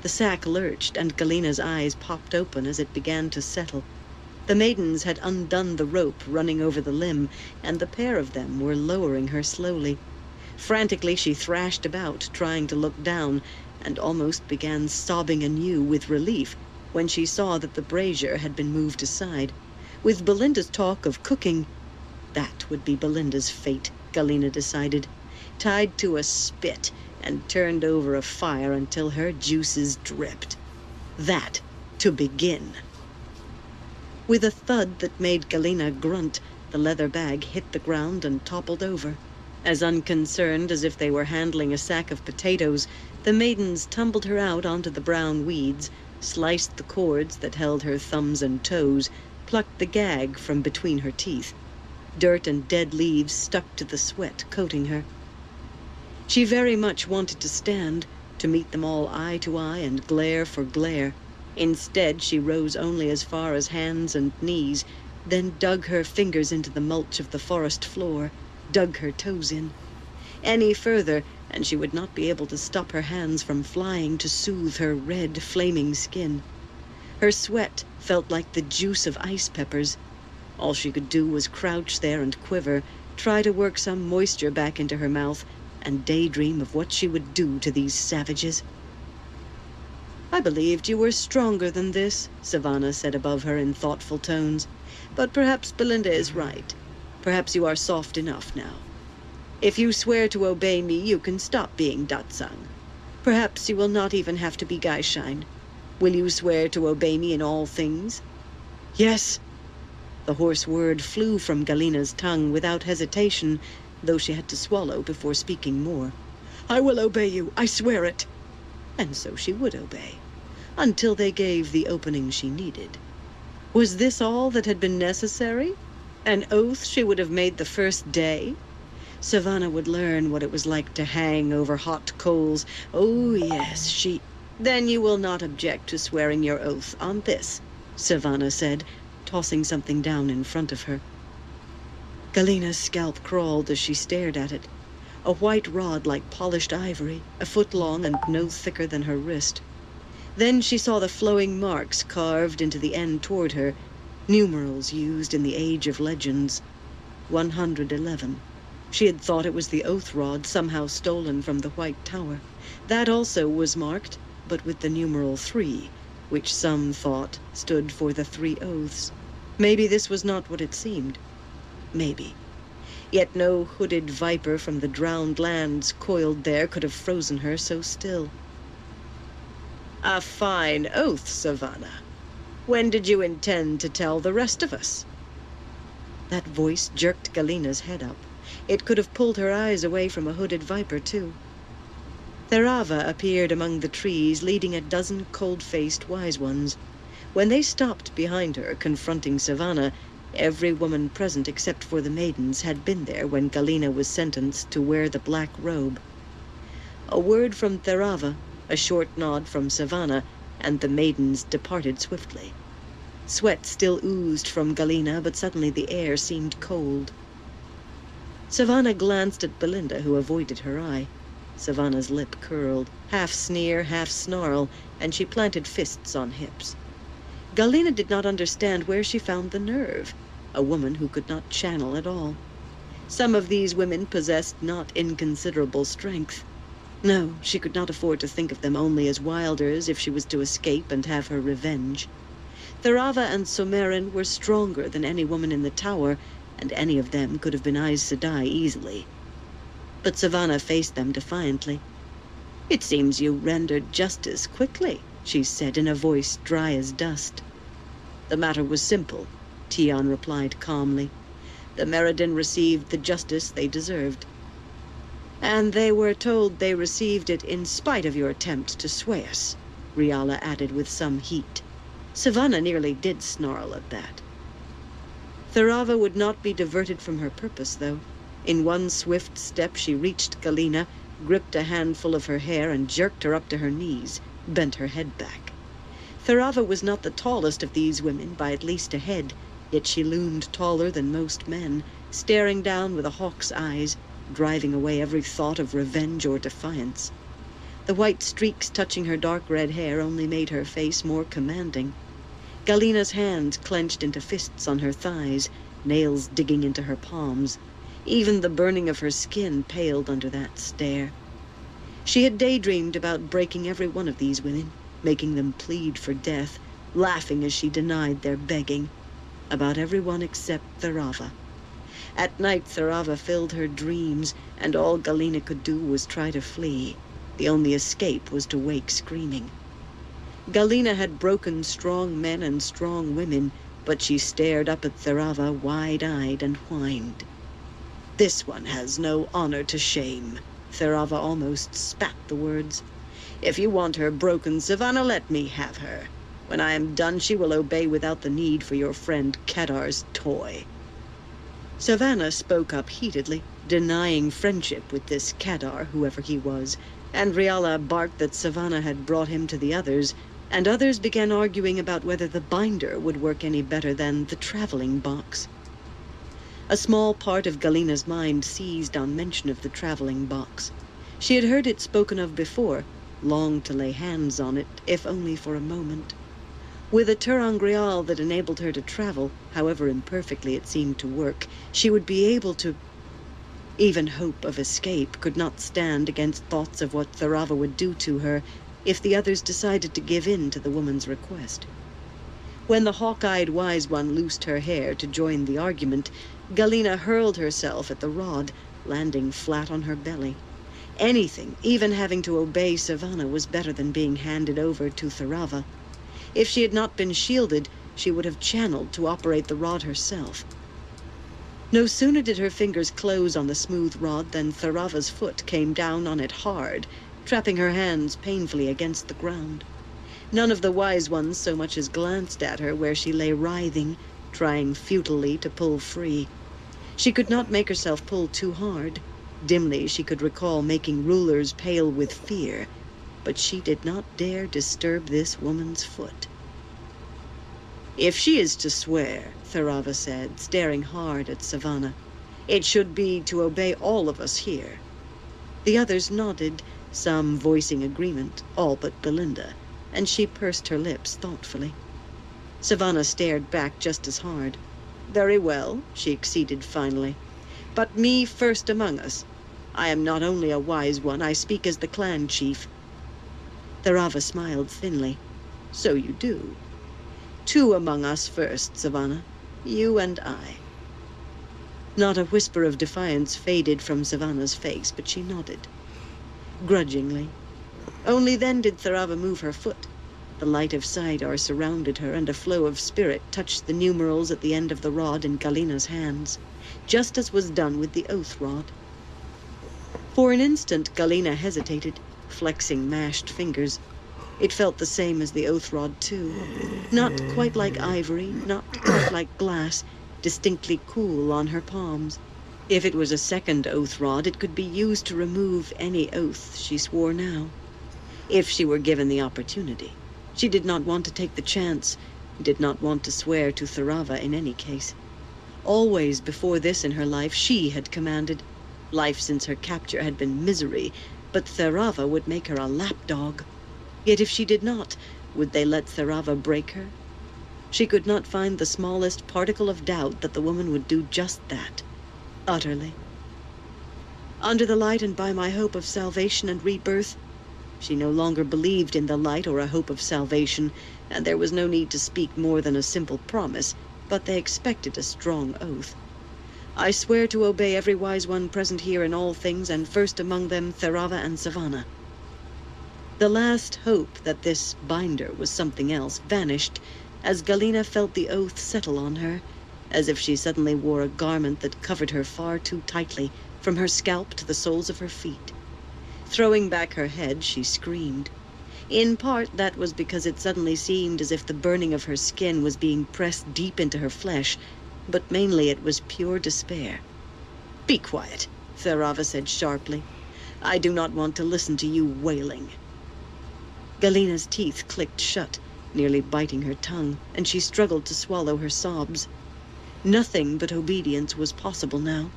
The sack lurched, and Galena's eyes popped open as it began to settle. The maidens had undone the rope running over the limb, and the pair of them were lowering her slowly. Frantically she thrashed about, trying to look down, and almost began sobbing anew with relief when she saw that the brazier had been moved aside. With Belinda's talk of cooking, that would be Belinda's fate, Galena decided. Tied to a spit and turned over a fire until her juices dripped. That to begin. With a thud that made Galena grunt, the leather bag hit the ground and toppled over. As unconcerned as if they were handling a sack of potatoes, the maidens tumbled her out onto the brown weeds, sliced the cords that held her thumbs and toes, plucked the gag from between her teeth. Dirt and dead leaves stuck to the sweat coating her. She very much wanted to stand, to meet them all eye to eye and glare for glare. Instead, she rose only as far as hands and knees, then dug her fingers into the mulch of the forest floor, dug her toes in. Any further, and she would not be able to stop her hands from flying to soothe her red, flaming skin. Her sweat felt like the juice of ice peppers. All she could do was crouch there and quiver, try to work some moisture back into her mouth, and daydream of what she would do to these savages. "I believed you were stronger than this," Savannah said above her in thoughtful tones. "But perhaps Belinda is right. Perhaps you are soft enough now. If you swear to obey me, you can stop being Datsang. Perhaps you will not even have to be Gaishain. Will you swear to obey me in all things?" "Yes." The hoarse word flew from Galena's tongue without hesitation, though she had to swallow before speaking more. "I will obey you, I swear it." And so she would obey, until they gave the opening she needed. Was this all that had been necessary? An oath she would have made the first day? Savannah would learn what it was like to hang over hot coals. Oh, yes, she... "Then you will not object to swearing your oath on this," Savannah said, tossing something down in front of her. Galena's scalp crawled as she stared at it. A white rod like polished ivory, a foot long and no thicker than her wrist. Then she saw the flowing marks carved into the end toward her, numerals used in the Age of Legends. 111. She had thought it was the oath rod somehow stolen from the White Tower. That also was marked, but with the numeral 3, which some thought stood for the 3 oaths. Maybe this was not what it seemed. Maybe. Yet no hooded viper from the drowned lands coiled there could have frozen her so still. "A fine oath, Savannah. When did you intend to tell the rest of us?" That voice jerked Galena's head up. It could have pulled her eyes away from a hooded viper, too. Therava appeared among the trees, leading a dozen cold-faced wise ones. When they stopped behind her, confronting Savannah, every woman present except for the maidens had been there when Galena was sentenced to wear the black robe. A word from Therava, a short nod from Savannah, and the maidens departed swiftly. Sweat still oozed from Galena, but suddenly the air seemed cold. Savannah glanced at Belinda, who avoided her eye. Savannah's lip curled, half sneer, half snarl, and she planted fists on hips. Galena did not understand where she found the nerve, a woman who could not channel at all. Some of these women possessed not inconsiderable strength. No, she could not afford to think of them only as wilders if she was to escape and have her revenge. Therava and Somerin were stronger than any woman in the tower, and any of them could have been Aes Sedai easily. But Savannah faced them defiantly. "It seems you rendered justice quickly," she said in a voice dry as dust. "The matter was simple," Tian replied calmly. "The Meriden received the justice they deserved. And they were told they received it in spite of your attempt to sway us," Riala added with some heat. Savannah nearly did snarl at that. Tharava would not be diverted from her purpose, though. In one swift step she reached Galina, gripped a handful of her hair and jerked her up to her knees, bent her head back. Tharava was not the tallest of these women by at least a head, yet she loomed taller than most men, staring down with a hawk's eyes, driving away every thought of revenge or defiance. The white streaks touching her dark red hair only made her face more commanding. Galina's hands clenched into fists on her thighs, nails digging into her palms. Even the burning of her skin paled under that stare. She had daydreamed about breaking every one of these women, making them plead for death, laughing as she denied their begging. About everyone except Tharava. At night, Tharava filled her dreams, and all Galina could do was try to flee. The only escape was to wake screaming. Galina had broken strong men and strong women, but she stared up at Tharava wide-eyed and whined. "This one has no honor to shame." Tharava almost spat the words. "If you want her broken, Savannah, let me have her. When I am done, she will obey without the need for your friend Kedar's toy." Savannah spoke up heatedly, denying friendship with this Kedar, whoever he was, and Riala barked that Savannah had brought him to the others, and others began arguing about whether the binder would work any better than the traveling box. A small part of Galina's mind seized on mention of the traveling box. She had heard it spoken of before, longed to lay hands on it, if only for a moment. With a terangrial that enabled her to travel, however imperfectly it seemed to work, she would be able to... Even hope of escape could not stand against thoughts of what Tharava would do to her if the others decided to give in to the woman's request. When the hawk-eyed wise one loosed her hair to join the argument, Galina hurled herself at the rod, landing flat on her belly. Anything, even having to obey Savannah, was better than being handed over to Tharava. If she had not been shielded, she would have channeled to operate the rod herself. No sooner did her fingers close on the smooth rod than Tharava's foot came down on it hard, trapping her hands painfully against the ground. None of the wise ones so much as glanced at her where she lay writhing, trying futilely to pull free. She could not make herself pull too hard. Dimly she could recall making rulers pale with fear, but she did not dare disturb this woman's foot. "If she is to swear," Tharava said, staring hard at Savannah, "it should be to obey all of us here." The others nodded, some voicing agreement, all but Belinda, and she pursed her lips thoughtfully. Savannah stared back just as hard. "Very well," she acceded finally. "But me first among us. I am not only a wise one, I speak as the clan chief." Tharava smiled thinly. "So you do. 2 among us first, Savannah. You and I." Not a whisper of defiance faded from Savannah's face, but she nodded. Grudgingly. Only then did Tharava move her foot. The light of Saidar surrounded her, and a flow of spirit touched the numerals at the end of the rod in Galina's hands, just as was done with the oath rod. For an instant, Galina hesitated, flexing mashed fingers. It felt the same as the oath rod, too. Not quite like ivory, not quite like glass, distinctly cool on her palms. If it was a second oath rod, it could be used to remove any oath she swore now. If she were given the opportunity. She did not want to take the chance, did not want to swear to Tharava in any case. Always before this in her life she had commanded. Life since her capture had been misery, but Tharava would make her a lapdog. Yet if she did not, would they let Tharava break her? She could not find the smallest particle of doubt that the woman would do just that. Utterly. Under the light and by my hope of salvation and rebirth. She no longer believed in the light or a hope of salvation, and there was no need to speak more than a simple promise, but they expected a strong oath. "I swear to obey every wise one present here in all things, and first among them Tharava and Savannah." The last hope that this binder was something else vanished as Galena felt the oath settle on her, as if she suddenly wore a garment that covered her far too tightly, from her scalp to the soles of her feet. Throwing back her head, she screamed. In part, that was because it suddenly seemed as if the burning of her skin was being pressed deep into her flesh, but mainly it was pure despair. "Be quiet," Tharava said sharply. "I do not want to listen to you wailing." Galena's teeth clicked shut, nearly biting her tongue, and she struggled to swallow her sobs. Nothing but obedience was possible now.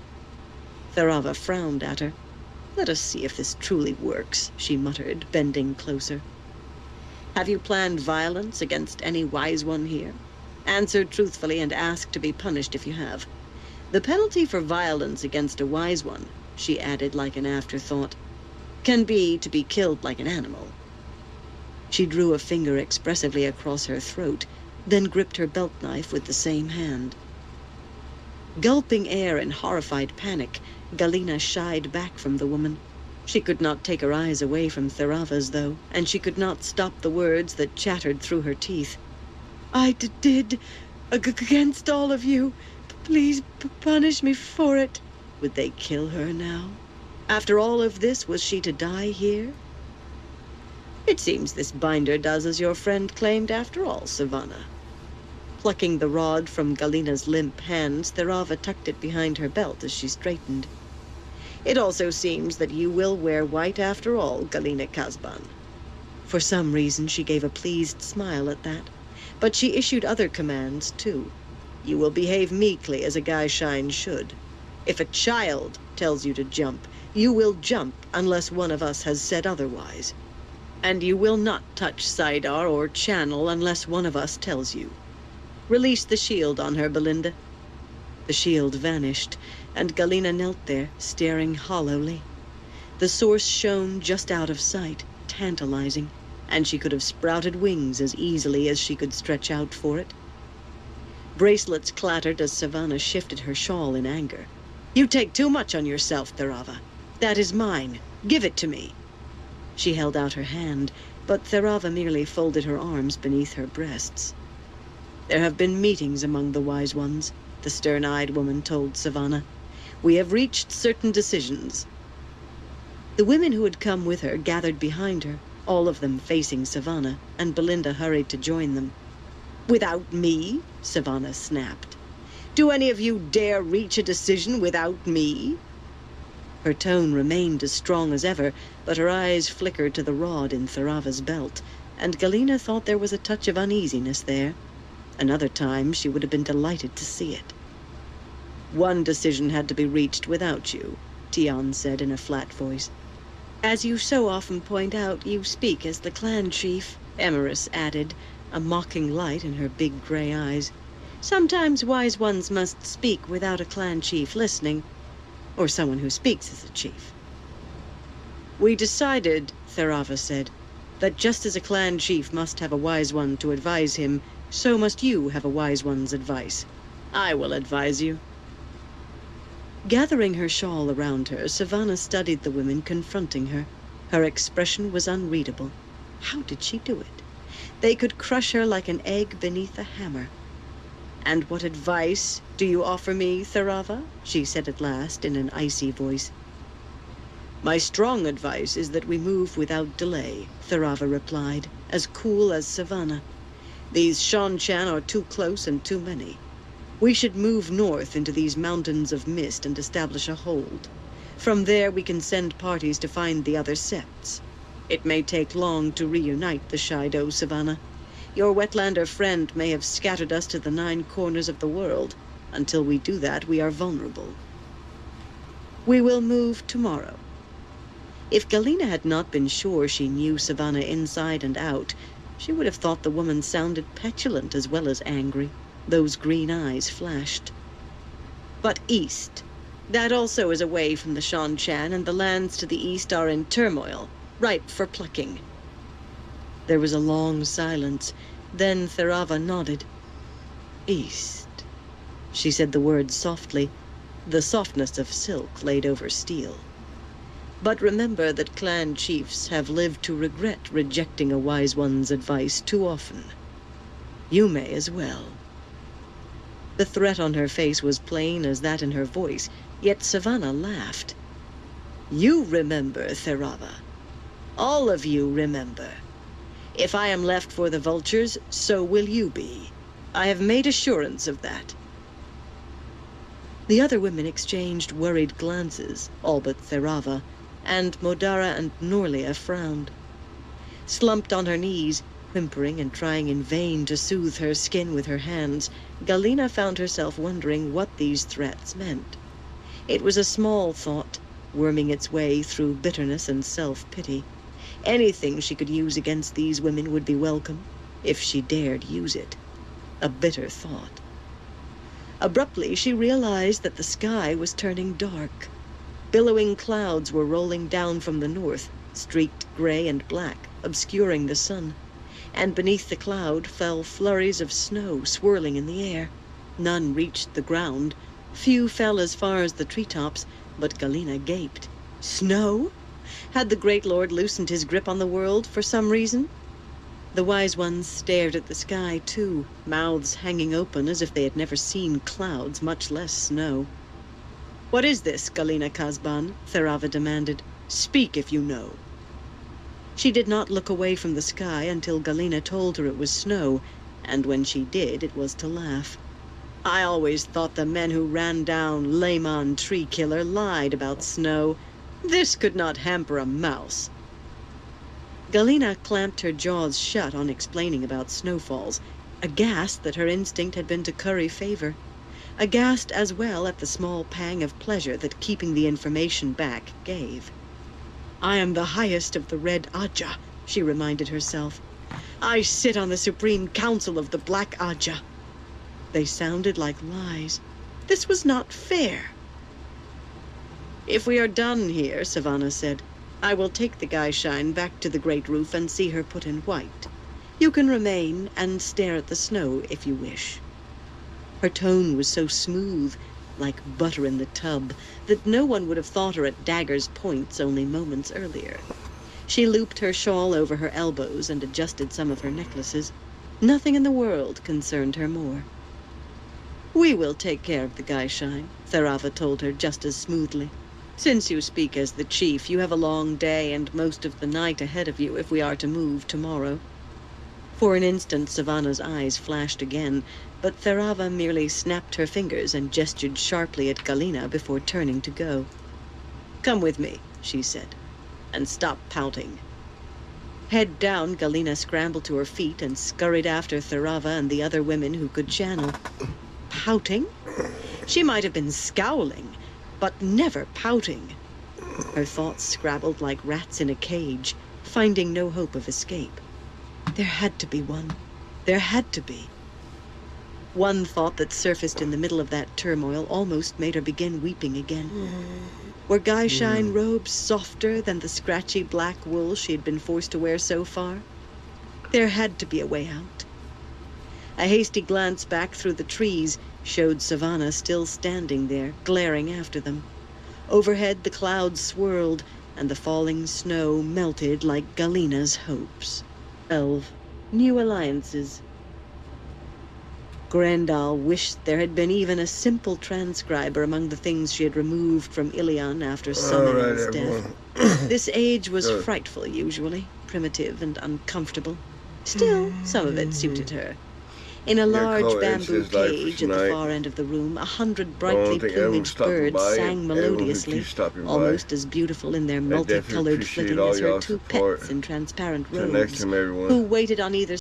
Tharava frowned at her. "Let us see if this truly works," she muttered, bending closer. "Have you planned violence against any wise one here? Answer truthfully and ask to be punished if you have. The penalty for violence against a wise one," she added like an afterthought, "can be to be killed like an animal." She drew a finger expressively across her throat, then gripped her belt knife with the same hand. Gulping air in horrified panic, Galena shied back from the woman. She could not take her eyes away from Tharava's, though, and she could not stop the words that chattered through her teeth. "I did against all of you. Please punish me for it." Would they kill her now? After all of this, was she to die here? "It seems this binder does as your friend claimed after all, Savannah." Plucking the rod from Galena's limp hands, Tharava tucked it behind her belt as she straightened. "It also seems that you will wear white after all, Galena Kazban." For some reason, she gave a pleased smile at that. But she issued other commands, too. "You will behave meekly as a Gaishain should. If a child tells you to jump, you will jump unless one of us has said otherwise. And you will not touch Saidar or Channel unless one of us tells you. Release the shield on her, Belinda." The shield vanished, and Galena knelt there, staring hollowly. The source shone just out of sight, tantalizing, and she could have sprouted wings as easily as she could stretch out for it. Bracelets clattered as Savannah shifted her shawl in anger. "You take too much on yourself, Tharava. That is mine. Give it to me." She held out her hand, but Tharava merely folded her arms beneath her breasts. "There have been meetings among the wise ones," the stern-eyed woman told Savannah. "We have reached certain decisions." The women who had come with her gathered behind her, all of them facing Savannah, and Belinda hurried to join them. "Without me?" Savannah snapped. "Do any of you dare reach a decision without me?" Her tone remained as strong as ever, but her eyes flickered to the rod in Tharava's belt, and Galena thought there was a touch of uneasiness there. Another time, she would have been delighted to see it. "One decision had to be reached without you," Tian said in a flat voice. "As you so often point out, you speak as the clan chief," Emerus added, a mocking light in her big gray eyes. "Sometimes wise ones must speak without a clan chief listening, or someone who speaks as a chief." "We decided," Tharava said, "that just as a clan chief must have a wise one to advise him, so must you have a wise one's advice. I will advise you." Gathering her shawl around her, Savannah studied the women confronting her. Her expression was unreadable. How did she do it? They could crush her like an egg beneath a hammer. "And what advice do you offer me, Tharava?" she said at last in an icy voice. "My strong advice is that we move without delay," Tharava replied, as cool as Savannah. "These Shanchan are too close and too many. We should move north into these mountains of mist and establish a hold. From there we can send parties to find the other septs. It may take long to reunite the Shido, Savannah. Your wetlander friend may have scattered us to the 9 corners of the world. Until we do that, we are vulnerable. We will move tomorrow." If Galena had not been sure she knew Savannah inside and out, she would have thought the woman sounded petulant as well as angry. Those green eyes flashed. "But east. That also is away from the Shanchan, and the lands to the east are in turmoil, ripe for plucking." There was a long silence. Then Tharava nodded. "East." She said the words softly, the softness of silk laid over steel. But remember that clan chiefs have lived to regret rejecting a wise one's advice too often. You may as well. The threat on her face was plain as that in her voice, yet Savannah laughed. You remember, Therava. All of you remember. If I am left for the vultures, so will you be. I have made assurance of that. The other women exchanged worried glances, all but Therava, and Modara and Norlia frowned. Slumped on her knees, whimpering and trying in vain to soothe her skin with her hands, Galina found herself wondering what these threats meant. It was a small thought, worming its way through bitterness and self-pity. Anything she could use against these women would be welcome, if she dared use it. A bitter thought. Abruptly, she realized that the sky was turning dark. Billowing clouds were rolling down from the north, streaked gray and black, obscuring the sun. And beneath the cloud fell flurries of snow swirling in the air. None reached the ground. Few fell as far as the treetops, but Galina gaped. Snow? Had the Great Lord loosened his grip on the world for some reason? The wise ones stared at the sky, too, mouths hanging open as if they had never seen clouds, much less snow. What is this, Galina Kazban? Therava demanded. Speak if you know. She did not look away from the sky until Galina told her it was snow, and when she did, it was to laugh. I always thought the men who ran down Lehman Tree Killer lied about snow. This could not hamper a mouse. Galina clamped her jaws shut on explaining about snowfalls, aghast that her instinct had been to curry favor. Aghast as well at the small pang of pleasure that keeping the information back gave. I am the highest of the Red Aja, she reminded herself. I sit on the Supreme Council of the Black Aja. They sounded like lies. This was not fair. If we are done here, Savannah said, I will take the Gaishine back to the Great Roof and see her put in white. You can remain and stare at the snow if you wish. Her tone was so smooth, like butter in the tub, that no one would have thought her at Daggers' points only moments earlier. She looped her shawl over her elbows and adjusted some of her necklaces. Nothing in the world concerned her more. We will take care of the Gaishine, Therava told her just as smoothly. Since you speak as the chief, you have a long day and most of the night ahead of you if we are to move tomorrow. For an instant, Savannah's eyes flashed again, but Therava merely snapped her fingers and gestured sharply at Galina before turning to go. Come with me, she said, and stop pouting. Head down, Galina scrambled to her feet and scurried after Therava and the other women who could channel. Pouting? She might have been scowling, but never pouting. Her thoughts scrabbled like rats in a cage, finding no hope of escape. There had to be one. There had to be. One thought that surfaced in the middle of that turmoil almost made her begin weeping again. Were Gaishine robes softer than the scratchy black wool she had been forced to wear so far? There had to be a way out. A hasty glance back through the trees showed Savannah still standing there, glaring after them. Overhead the clouds swirled, and the falling snow melted like Galina's hopes. 12. New alliances. Grandal wished there had been even a simple transcriber among the things she had removed from Ilion after Summon's death. This age was frightful usually, primitive and uncomfortable. Still, some of it suited her. In a large bamboo cage at the far end of the room, 100 brightly plumaged birds sang melodiously, almost as beautiful in their multicolored flitting as her two pets in transparent robes, who waited on either